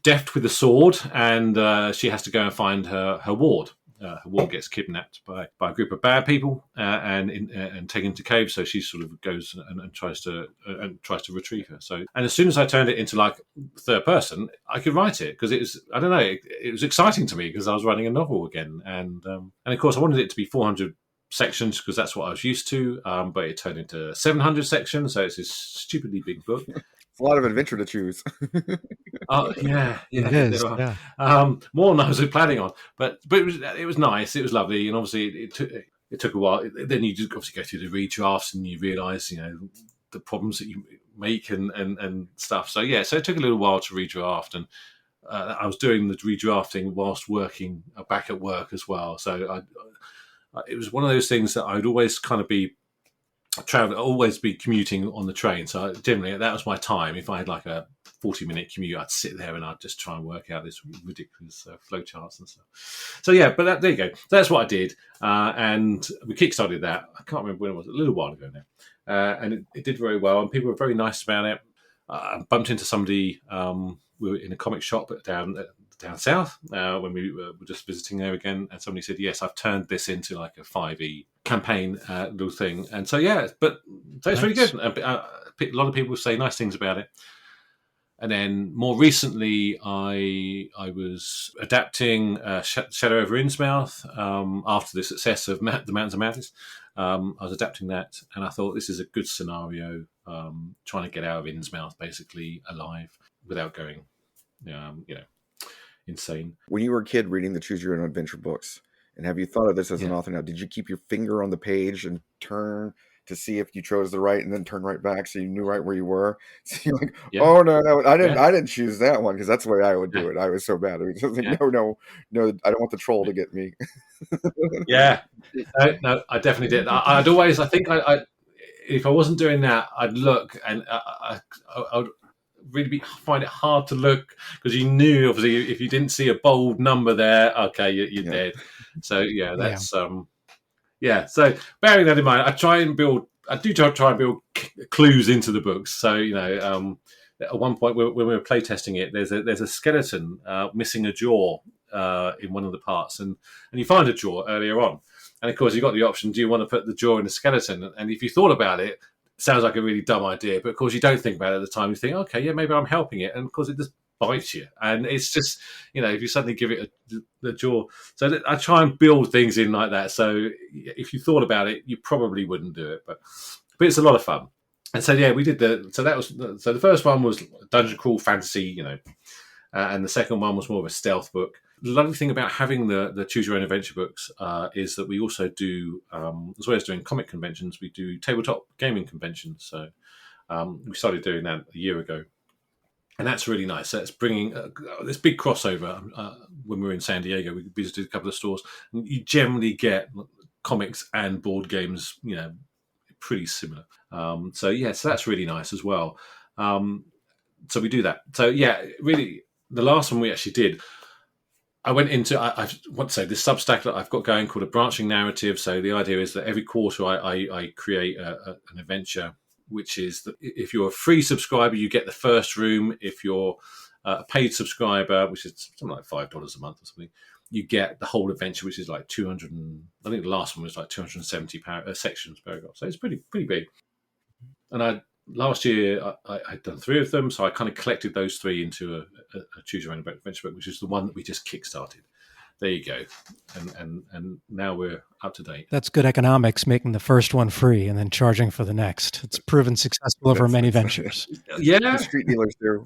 deft with a sword, and she has to go and find her ward. Her ward gets kidnapped by a group of bad people and taken to caves. So she sort of goes and tries to retrieve her. So, and as soon as I turned it into like third person, I could write it because it was it was exciting to me because I was writing a novel again, and of course I wanted it to be 400 sections because that's what I was used to. But it turned into 700 sections, so it's this stupidly big book. It's a lot of adventure to choose. Yeah, it is. Yeah. More than I was planning on, but it was nice. It was lovely, and obviously it took a while. Then you just obviously go through the redrafts, and you realise the problems that you make and stuff. So so it took a little while to redraft, and I was doing the redrafting whilst working back at work as well. So it was one of those things that I'd always kind of be. Always be commuting on the train, so generally that was my time. If I had like a 40-minute commute, I'd sit there and I'd just try and work out this ridiculous flowcharts and stuff. So but there you go. That's what I did, and we kickstarted that. I can't remember when it was. A little while ago now, and it did very well, and people were very nice about it. I bumped into somebody. We were in a comic shop down south when we were just visiting there again, and somebody said, "Yes, I've turned this into like a 5e campaign little thing," and so it's really good. A lot of people say nice things about it. And then more recently, I was adapting Shadow over Innsmouth after the success of The Mountains of Madness. I was adapting that, and I thought this is a good scenario, trying to get out of Innsmouth basically alive without going, insane. When you were a kid reading the Choose Your Own Adventure books, and have you thought of this as an author now? Did you keep your finger on the page and turn to see if you chose the right, and then turn right back so you knew right where you were? So you're like, oh no, I didn't choose that one, because that's the way I would do it. I was so bad. I was like, no, I don't want the troll to get me. No, I definitely did. I'd always, I think, if I wasn't doing that, I'd look, and I would really find it hard to look, because you knew obviously if you didn't see a bold number there, okay, you're dead. So that's So bearing that in mind, I do try and build clues into the books. So at one point when we were playtesting it, there's a skeleton missing a jaw in one of the parts, and you find a jaw earlier on, and of course you got the option: do you want to put the jaw in the skeleton? And if you thought about it, sounds like a really dumb idea, but of course you don't think about it at the time. You think, okay, maybe I'm helping it, and of course it just bites you, and it's just if you suddenly give it the jaw. So I try and build things in like that. So if you thought about it, you probably wouldn't do it, but it's a lot of fun. And so we did the first one was dungeon crawl fantasy, and the second one was more of a stealth book. The lovely thing about having the Choose Your Own Adventure books is that we also do, as well as doing comic conventions, we do tabletop gaming conventions. So we started doing that a year ago. and that's really nice. So it's bringing this big crossover. When we were in San Diego, we visited a couple of stores, and you generally get comics and board games, pretty similar. So that's really nice as well. So we do that. So really, the last one we actually did, I went into, I want to say, this Substack that I've got going called a branching narrative. So the idea is that every quarter I create an adventure, which is that if you're a free subscriber, you get the first room. If you're a paid subscriber, which is something like $5 a month or something, you get the whole adventure, which is like 200. I think the last one was like 270 sections, paragraphs. So it's pretty big. And last year I'd done 3 of them, so I kind of collected those 3 into a choose your own adventure book, which is the one that we just kickstarted. There you go, and now we're up to date. That's good economics, making the first one free and then charging for the next. It's proven successful over many ventures. Yeah, street dealers do.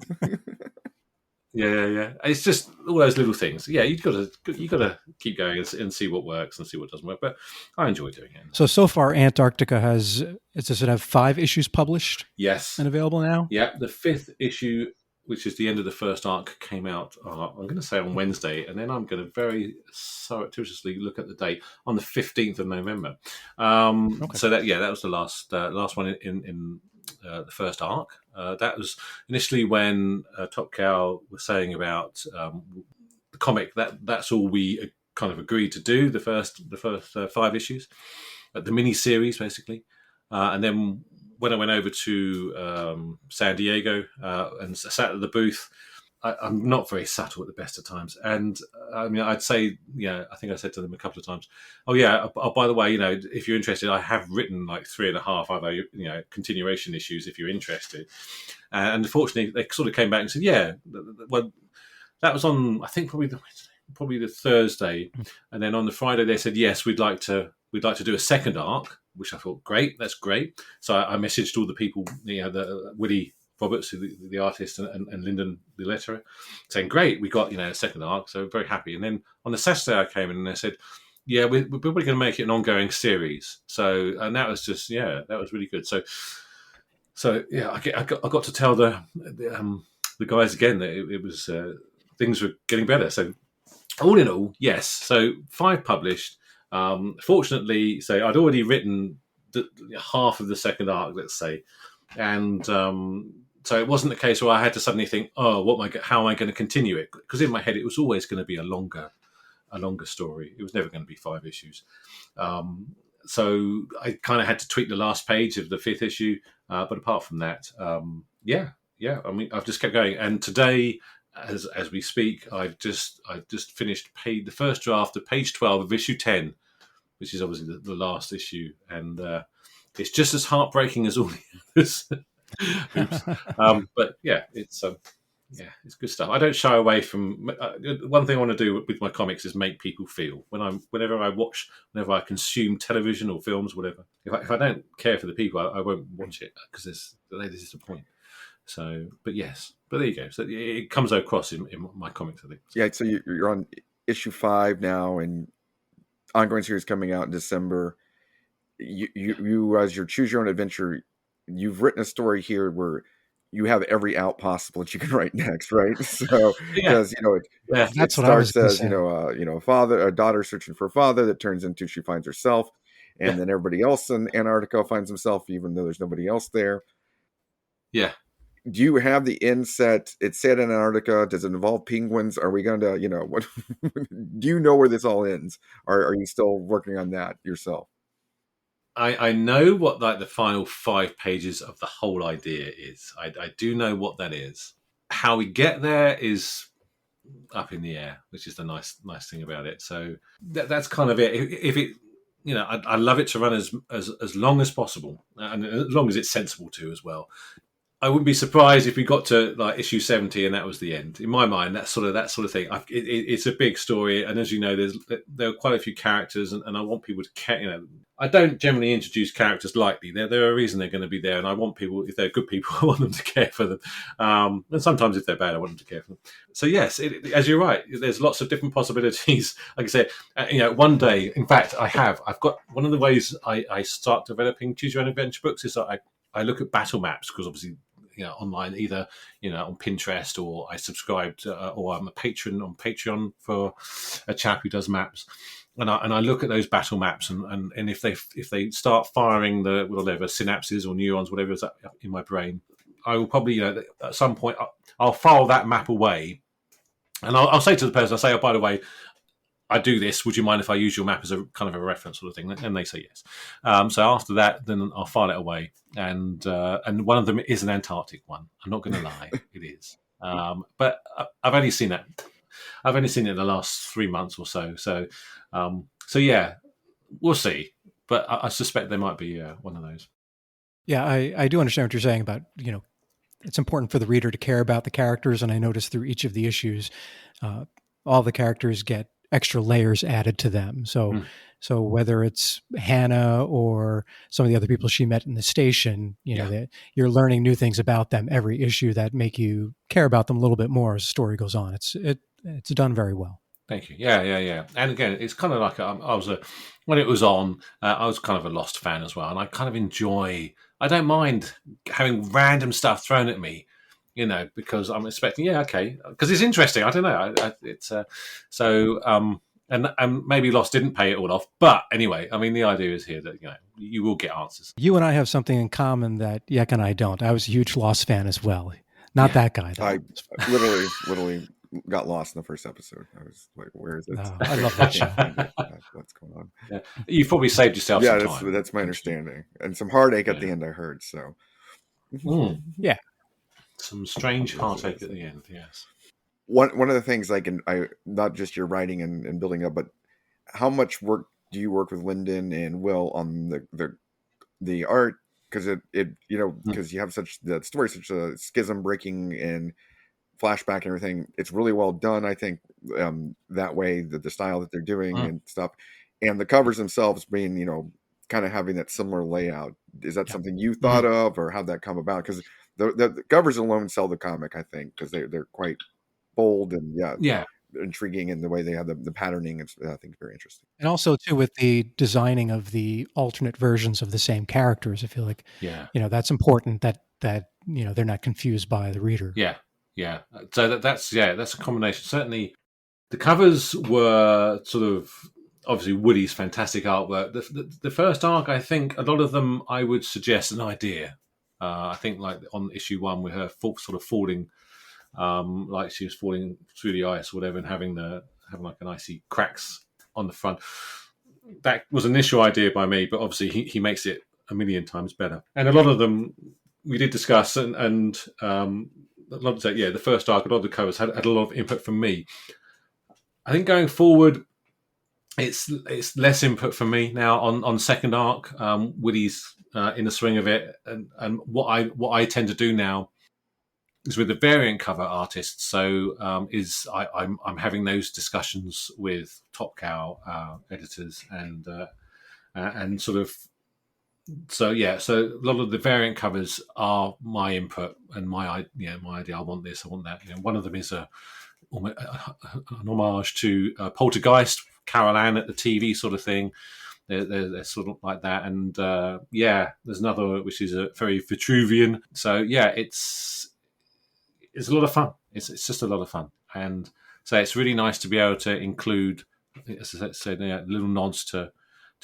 Yeah. It's just all those little things. Yeah, you got to keep going and see what works and see what doesn't work. But I enjoy doing it. So far, Antarctica does it have 5 issues published? Yes, and available now. Yeah, the 5th issue, which is the end of the first arc, came out. I'm going to say on Wednesday, and then I'm going to very surreptitiously look at the date on the 15th of November. Okay. So that was the last one in the first arc. That was initially when Top Cow was saying about the comic. That's all we kind of agreed to do. The first 5 issues, the mini series basically, and then when I went over to San Diego and sat at the booth. I'm not very subtle at the best of times. And I mean, I'd say, I think I said to them a couple of times, by the way, if you're interested, I have written like 3.5 other, continuation issues if you're interested. And unfortunately, they sort of came back and said, well, that was on, I think probably the Thursday. And then on the Friday, they said, yes, we'd like to do a second arc, which I thought, great, that's great. So I messaged all the people, the Woody Roberts, the artist, and Lyndon, the letterer, saying, great, we got, a second arc, so very happy. And then on the Saturday I came in and they said, we're probably going to make it an ongoing series. So, and that was just, that was really good. So I got to tell the guys again that it was, things were getting better. So all in all, yes. So 5 published. Fortunately, so I'd already written half of the second arc, let's say. And so it wasn't the case where I had to suddenly think, how am I going to continue it? Because in my head, it was always going to be a longer story. It was never going to be 5 issues. So I kind of had to tweak the last page of the 5th issue. But apart from that, I mean, I've just kept going. And today, as we speak, I've just finished the first draft of page 12 of issue 10, which is obviously the last issue. And it's just as heartbreaking as all the others. But it's good stuff. I don't shy away from one thing I want to do with my comics is make people feel. Whenever I consume television or films, whatever. If I don't care for the people, I won't watch it because this is the point. So, but there you go. So it comes across in my comics, I think. Yeah. So you're on issue 5 now, and ongoing series coming out in December. You as your choose your own adventure, you've written a story here where you have every out possible that you can write next, right? So because that's what I was says a daughter searching for a father that turns into she finds herself, and then everybody else in Antarctica finds himself even though there's nobody else there. Yeah. Do you have the end set? It's set in Antarctica. Does it involve penguins? Are we going to what? Do you know where this all ends? Or are you still working on that yourself? I know what the final 5 pages of the whole idea is. I do know what that is. How we get there is up in the air, which is the nice thing about it. So that's kind of it. If it, I love it to run as long as possible, and as long as it's sensible to as well. I wouldn't be surprised if we got to like issue 70 and that was the end. In my mind, that sort of thing. It's a big story, and as you know, there are quite a few characters, and I want people to care. I don't generally introduce characters lightly. There are a reason they're going to be there, and I want people, if they're good people, I want them to care for them. And sometimes if they're bad, I want them to care for them. So yes, as you're right, there's lots of different possibilities. Like I said, one day, in fact, I've got one of the ways I start developing choose your own adventure books is that I look at battle maps, because obviously, online, either on Pinterest, or I subscribed, or I'm a patron on Patreon for a chap who does maps. And I look at those battle maps, and if they start firing the whatever synapses or neurons, whatever is up in my brain, I will probably at some point I'll file that map away, and I'll say to the person, oh, by the way, I do this. Would you mind if I use your map as a kind of a reference sort of thing? And they say yes. So after that, then I'll file it away, and one of them is an Antarctic one. I'm not going to lie, it is. But I've only seen that. I've only seen it in the last 3 months or so. So yeah, we'll see. But I suspect there might be one of those. Yeah, I do understand what you're saying about, it's important for the reader to care about the characters. And I noticed through each of the issues, all the characters get extra layers added to them. So whether it's Hannah or some of the other people she met in the station, that you're learning new things about them every issue that make you care about them a little bit more as the story goes on. It's done very well. Thank you. Yeah. And again, it's kind of like when it was on, I was kind of a Lost fan as well, and I kind of enjoy. I don't mind having random stuff thrown at me, because I'm expecting, because it's interesting. I don't know. It's and maybe Lost didn't pay it all off, but anyway, I mean, the idea is here that you will get answers. You and I have something in common that Yek and I don't. I was a huge Lost fan as well. Not that guy, though. I literally got lost in the first episode. I was like, where is it? Oh, I love that show. What's going on? Yeah. You've probably saved yourself some time. That's my understanding. And some heartache at the end, I heard. So yeah. Some strange heartache at the end, yes. One of the things I not just your writing and building up, but how much work do you work with Lyndon and Will on the art? Because because you have that story, such a schism breaking and flashback and everything. It's really well done, I think. That way, the style that they're doing and stuff, and the covers themselves being kind of having that similar layout. Is that something you thought of, or how'd that come about? Because the covers alone sell the comic, I think, because they're quite bold and intriguing in the way they have the patterning. It's, I think, very interesting. And also too with the designing of the alternate versions of the same characters, I feel like that's important that they're not confused by the reader. Yeah. So that's a combination. Certainly, the covers were sort of obviously Woody's fantastic artwork. The first arc, I think, a lot of them I would suggest an idea. I think like on issue 1 with her sort of falling, like she was falling through the ice or whatever, and having like an icy cracks on the front. That was an initial idea by me, but obviously he makes it a million times better. And a lot of them we did discuss, and a lot of the first arc, a lot of the covers had a lot of input from me. I think going forward, it's less input from me now on second arc. Woody's in the swing of it, and what I tend to do now is with the variant cover artists. So I'm having those discussions with Top Cow editors and sort of. So a lot of the variant covers are my input and my idea. I want this, I want that. One of them is an homage to Poltergeist, Carol Ann at the TV sort of thing. They're sort of like that, and there's another which is a very Vitruvian. So it's a lot of fun. It's just a lot of fun, and so it's really nice to be able to include, as I said, little nods to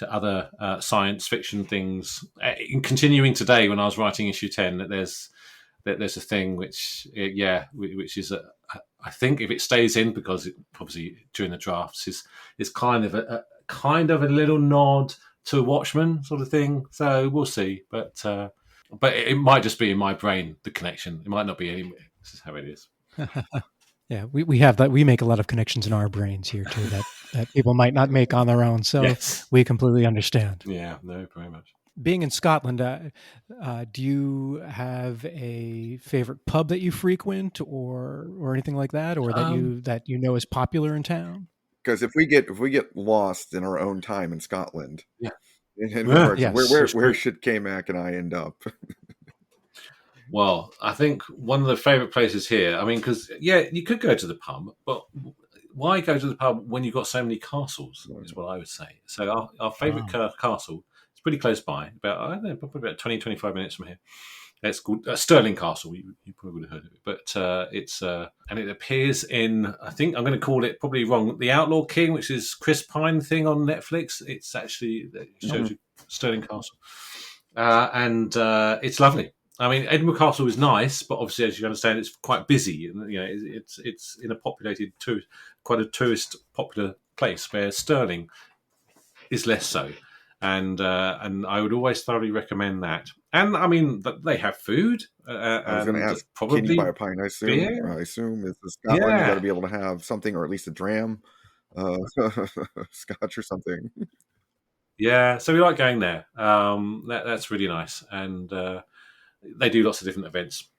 other science fiction things. In continuing today, when I was writing issue 10, that there's a thing which is I think if it stays in, because it obviously during the drafts is kind of a little nod to Watchmen sort of thing. So we'll see, but it might just be in my brain, the connection. It might not be anywhere. This is how it is. Yeah, we have that. We make a lot of connections in our brains here too that people might not make on their own. So we completely understand. Yeah, no, very much. Being in Scotland, do you have a favorite pub that you frequent, or anything like that, or that you know is popular in town? Because if we get lost in our own time in Scotland, where should K-Mac and I end up? Well, I think one of the favourite places here, I mean, because, you could go to the pub, but why go to the pub when you've got so many castles, is what I would say. So our favourite castle is pretty close by, about 20, 25 minutes from here. It's called Stirling Castle. You probably would have heard of it, but it's and it appears in, I think I'm going to call it probably wrong, The Outlaw King, which is Chris Pine thing on Netflix. It's actually, it shows you Stirling Castle, and it's lovely. I mean, Edinburgh Castle is nice, but obviously, as you understand, it's quite busy. It's in a populated quite a tourist popular place, where Stirling is less so. And I would always thoroughly recommend that. And I mean, they have food. I was going to ask, probably can you buy a pint? I assume it's Scotland. You got to be able to have something, or at least a dram, scotch or something. Yeah, so we like going there. That's really nice, and they do lots of different events.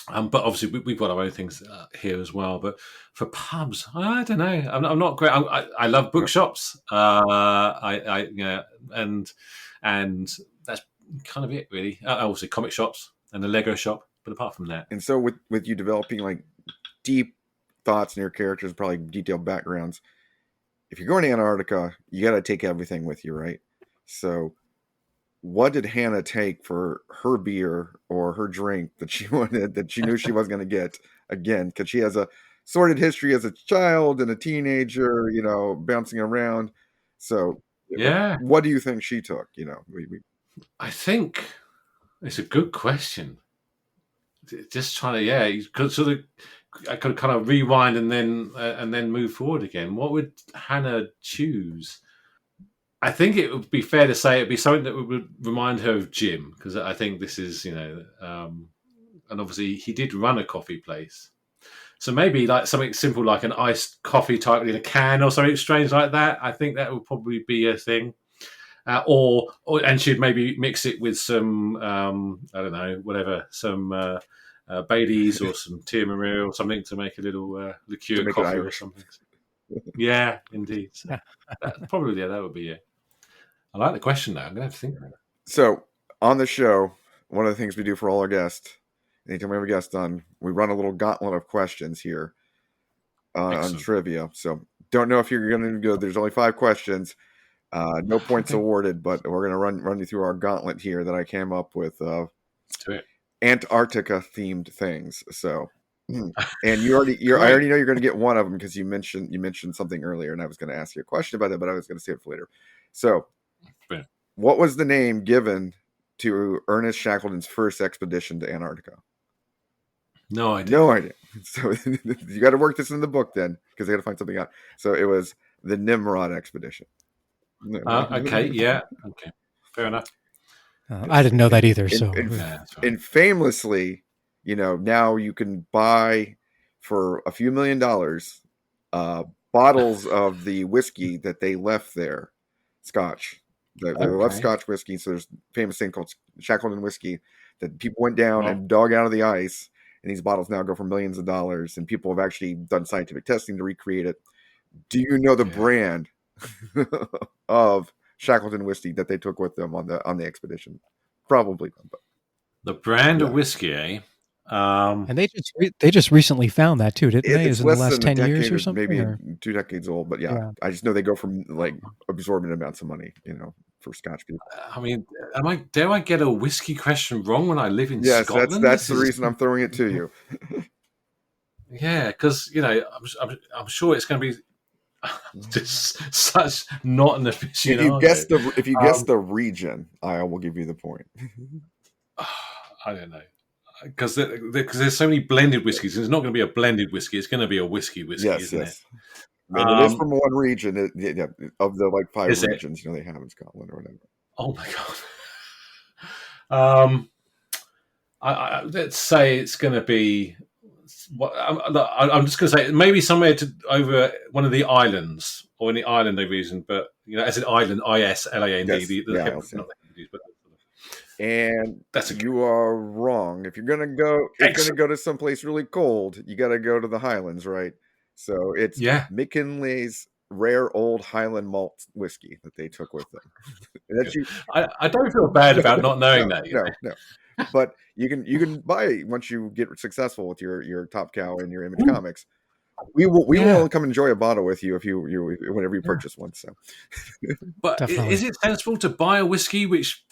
But obviously, we've got our own things here as well. But for pubs, I don't know. I'm not great. I love bookshops. And that's kind of it, really. Also, comic shops and the Lego shop. But apart from that, and so with you developing like deep thoughts in your characters, probably detailed backgrounds. If you're going to Antarctica, you got to take everything with you, right? So, what did Hannah take for her beer or her drink that she wanted, that she knew she wasn't going to get again? Because she has a sordid history as a child and a teenager, bouncing around. So, yeah, what do you think she took? I think it's a good question. Just trying to, you could sort of, I could kind of rewind and then move forward again. What would Hannah choose? I think it would be fair to say it'd be something that would remind her of Jim, because I think this is, and obviously he did run a coffee place. So maybe like something simple like an iced coffee type in a can or something strange like that. I think that would probably be a thing. And she'd maybe mix it with some, I don't know, whatever, some Baileys or some Tia Marie or something to make a little liqueur coffee or something. Yeah, indeed. So probably, that would be it. I like the question, though. I'm going to have to think about it. So, on the show, one of the things we do for all our guests, anytime we have a guest on, we run a little gauntlet of questions here on trivia. So, don't know if you're going to go. There's only 5 questions. No points awarded, but we're going to run you through our gauntlet here that I came up with. Let's do it. Antarctica-themed things. So, and I already know you're going to get one of them because you mentioned something earlier, and I was going to ask you a question about that, but I was going to save it for later. So, what was the name given to Ernest Shackleton's first expedition to Antarctica? No idea. No idea. So you got to work this in the book then, because they got to find something out. So it was the Nimrod expedition. Okay. Yeah. Okay. Fair enough. I didn't know that either. And famously, now you can buy for a few $1 million bottles of the whiskey that they left there, Scotch. They left Scotch whiskey. So there's a famous thing called Shackleton whiskey that people went down and dug out of the ice, and these bottles now go for millions of dollars. And people have actually done scientific testing to recreate it. Do you know the brand of Shackleton whiskey that they took with them on the expedition? Probably not, but the brand of whiskey, eh? And they just recently found that too, didn't they? It's in the last 10 years or something, maybe 2 decades old. But yeah, I just know they go from like absorbent amounts of money, for Scotch people. I mean, dare I get a whiskey question wrong when I live in Scotland? Yes, that's the reason I'm throwing it to you. Yeah, because I'm sure it's going to be just such not an aficionado. If you guess the region, I will give you the point. I don't know, because there's so many blended whiskeys. It's not going to be a blended whiskey. It's going to be a whiskey, yes, isn't it? And it is from one region. Of the 5 regions they have in Scotland or whatever. Oh my god! Let's say it's going to be. I'm just going to say maybe somewhere over one of the islands or in the island region, but as an island, ISLAND. Yes, and you are wrong. If you're going to go, to someplace really cold, you got to go to the Highlands, right? So it's McKinley's rare old Highland malt whiskey that they took with them. I don't feel bad about not knowing that. No. But you can buy it once you get successful with your Top Cow and your Image Comics. We will come enjoy a bottle with you whenever you purchase one. So, but is it sensible to buy a whiskey which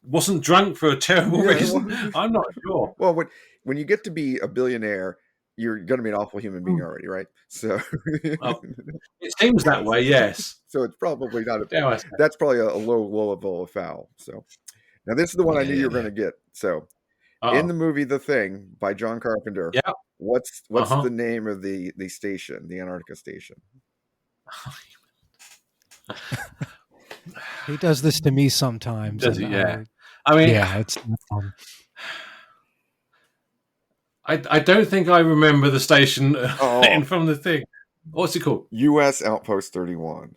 wasn't drunk for a terrible reason. I'm not sure. Well, when you get to be a billionaire, you're going to be an awful human being already, right? So It seems that way, yes. So it's probably not Dare I say. that's probably a low level of foul. So now this is the one I knew you were going to get. So in the movie The Thing by John Carpenter, Yeah. what's the name of the station, the Antarctica station? He does this to me sometimes. Does he? Yeah. I mean, yeah, it's. I don't think I remember the station from The Thing. What's it called? U.S. Outpost 31.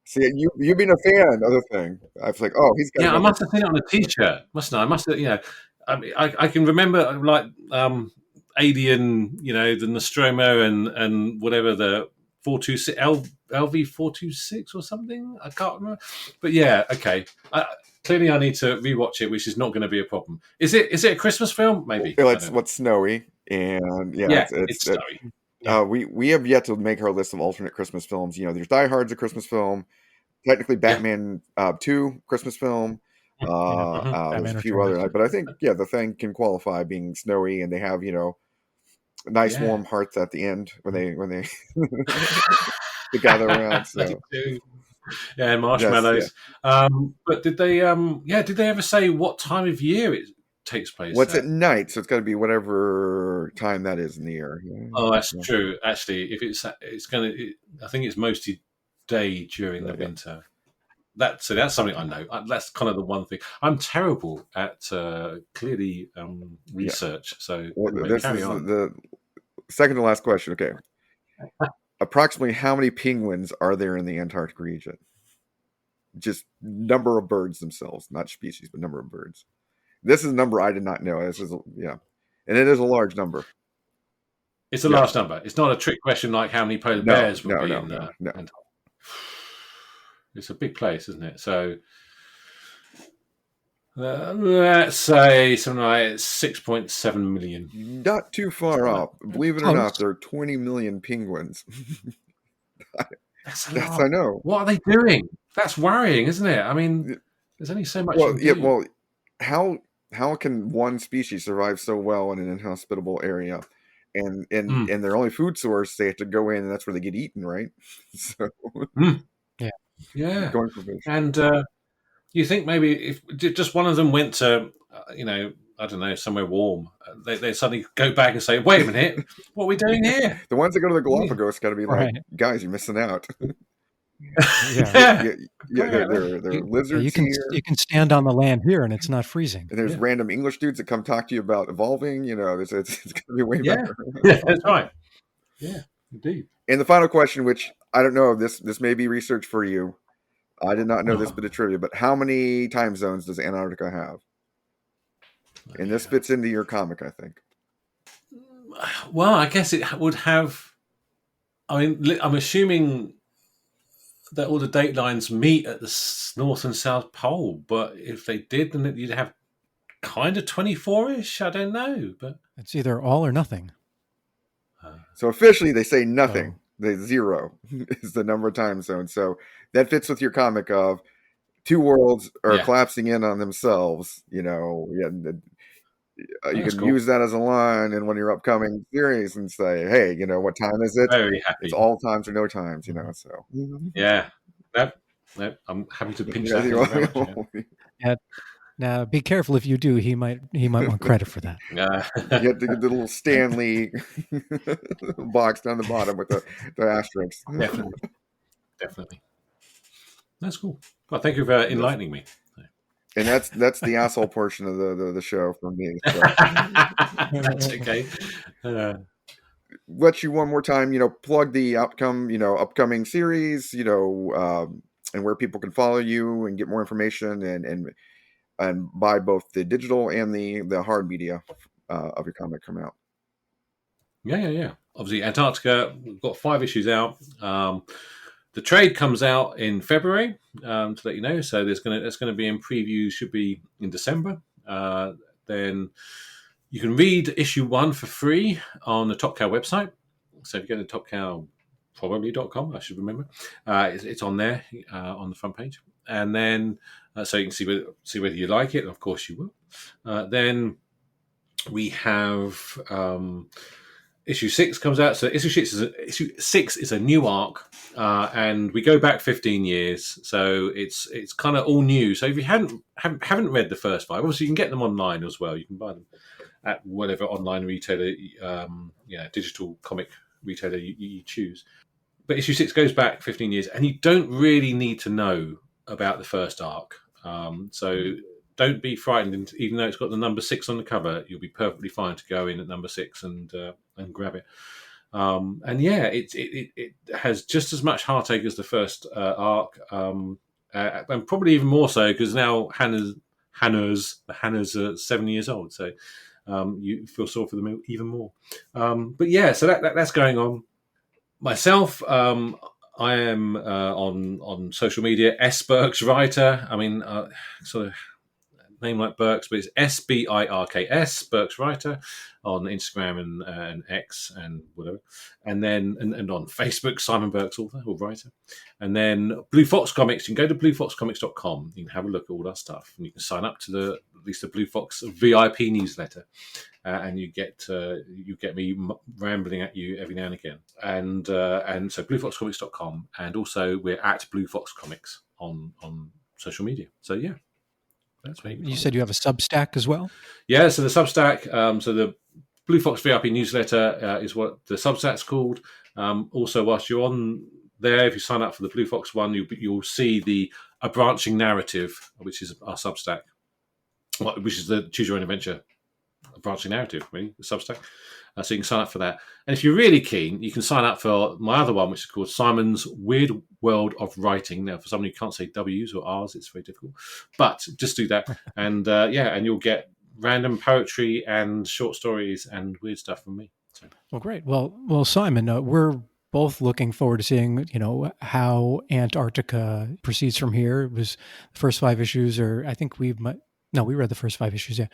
See, you being a fan of The Thing, I was like, oh, he's got. Yeah, I must have seen it on a T-shirt, mustn't I? I must have, I mean, I can remember like Alien, the Nostromo and whatever the 426 LV 426 or something. I can't remember, but yeah, okay. Clearly, I need to rewatch it, which is not going to be a problem. Is it a Christmas film? Maybe. It's what's snowy, and it's snowy. We have yet to make our list of alternate Christmas films. There's Die Hard's a Christmas film. Technically, Batman 2 Christmas film. There's a few other, but I think The Thing can qualify being snowy, and they have nice warm hearts at the end when they they gather around. So. Yeah, marshmallows. Yes, but did they ever say what time of year it takes place? Well, it's at night, so it's got to be whatever time that is in the year. Oh, that's true. Actually, if I think it's mostly day during the winter. That's something I know. That's kind of the one thing. I'm terrible at clearly research. So this carry is on. The second to last question. Okay. Approximately how many penguins are there in the Antarctic region? Just number of birds themselves, not species, but number of birds. This is a number I did not know. This is and it is a large number. It's a large number. It's not a trick question like how many polar bears would be in the Antarctic. It's a big place, isn't it? So let's say something like 6.7 million. Not too far off. Believe it or not, there are 20 million penguins. That's a lot. I know. What are they doing? That's worrying, isn't it? I mean, there's only so much. Well, how can one species survive so well in an inhospitable area? And their only food source, they have to go in, and that's where they get eaten, right? So yeah. Going for fish. And you think maybe if just one of them went to, I don't know, somewhere warm, they suddenly go back and say, "Wait a minute, what are we doing here?" The ones that go to the Galapagos got to be like, guys, you're missing out. They're lizards here. You can stand on the land here, and it's not freezing. And there's random English dudes that come talk to you about evolving. It's going to be way better. Yeah, that's right. Yeah, indeed. And the final question, which I don't know, this may be research for you. I did not know this bit of trivia, but how many time zones does Antarctica have? And this fits into your comic, I think. Well, I guess it would have. I mean, I'm assuming that all the date lines meet at the North and South Pole, but if they did, then you'd have kind of 24-ish. I don't know, but it's either all or nothing. So officially, they say nothing. The 0 is the number of time zones. So that fits with your comic of two worlds are collapsing in on themselves. You can use that as a line in one of your upcoming series and say, "Hey, what time is it? Very happy. It's all times or no times." So Nope. I'm happy to pinch that. Now, be careful if you do. He might want credit for that. You get the little Stanley box down the bottom with the asterisks. Definitely. That's cool. Well, thank you for enlightening me. And that's the asshole portion of the show for me. So. That's okay. Let you one more time, plug the upcoming series, and where people can follow you and get more information and buy both the digital and the hard media of your comic come out. Yeah. Obviously, Antarctica, we've got 5 issues out. The trade comes out in February, to let you know. So that's going to be in preview. Should be in December. Then you can read issue 1 for free on the Top Cow website. So if you go to topcowprobably.com, I should remember, it's on there on the front page. and then so you can see whether you like it. And of course, you will. Then we have issue 6 comes out. So issue 6 is a new arc, and we go back 15 years. So it's kind of all new. So if you haven't read the first 5, obviously you can get them online as well. You can buy them at whatever online retailer, digital comic retailer you choose. But issue 6 goes back 15 years, and you don't really need to know about the first arc. So don't be frightened. Even though it's got the number 6 on the cover, you'll be perfectly fine to go in at number 6 and grab it. And yeah, it has just as much heartache as the first arc, and probably even more so because now Hannah's are 7 years old, so you feel sorry for them even more. But yeah, so that's going on. Myself, I am on social media, S Birks Writer. I mean, sort of name like Birks, but it's SBIRKS, Birks Writer, on Instagram and X and whatever. And then and on Facebook, Simon Birks Author or Writer. And then Blue Fox Comics, you can go to bluefoxcomics.com. You can have a look at all our stuff. And you can sign up to at least the Blue Fox VIP newsletter. And you get me rambling at you every now and again. And so bluefoxcomics.com. And also we're at Blue Fox Comics on social media. So yeah. That's where you said you have a Substack as well? Yeah, so the Substack, so the Blue Fox VIP newsletter is what the Substack's called. Also, whilst you're on there, if you sign up for the Blue Fox one, you'll see a branching narrative, which is our Substack, which is the Choose Your Own Adventure branching narrative, really, the Substack. So you can sign up for that. And if you're really keen, you can sign up for my other one, which is called Simon's Weird World of Writing. Now, for someone who can't say W's or R's, it's very difficult. But just do that. And and you'll get random poetry and short stories and weird stuff from me. So. Well, great. Well, Simon, we're both looking forward to seeing, how Antarctica proceeds from here. It was the first 5 issues, or I think we read the first 5 issues. Yeah.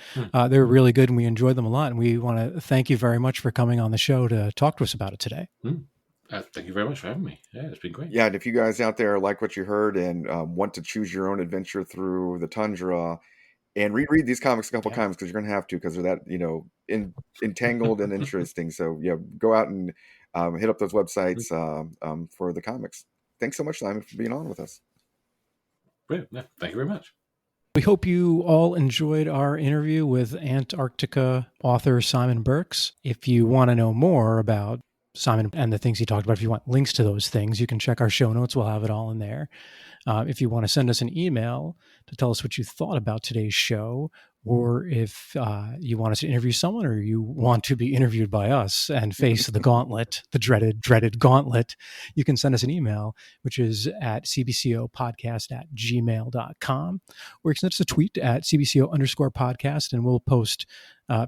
They were really good and we enjoyed them a lot. And we want to thank you very much for coming on the show to talk to us about it today. Thank you very much for having me. Yeah, it's been great. Yeah, and if you guys out there like what you heard and want to choose your own adventure through the tundra and reread these comics a couple times, because you're going to have to, because they're that, entangled and interesting. So yeah, go out and hit up those websites for the comics. Thanks so much, Simon, for being on with us. Great. Yeah, thank you very much. We hope you all enjoyed our interview with Antarctica author Simon Birks. If you want to know more about Simon and the things he talked about, if you want links to those things, you can check our show notes. We'll have it all in there. If you want to send us an email to tell us what you thought about today's show, or if you want us to interview someone, or you want to be interviewed by us and face the gauntlet, the dreaded gauntlet, you can send us an email, which is at cbcopodcast@gmail.com, or you can send us a tweet at cbco_podcast, and we'll post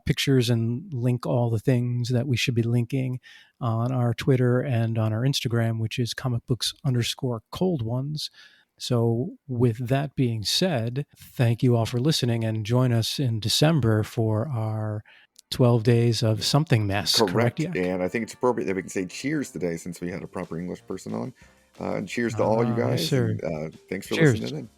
pictures and link all the things that we should be linking on our Twitter and on our Instagram, which is comicbooks_cold ones. So with that being said, thank you all for listening, and join us in December for our 12 days of something mess. Correct? And I think it's appropriate that we can say cheers today, since we had a proper English person on. And cheers to all you guys. Yes, sir. And, thanks for listening in.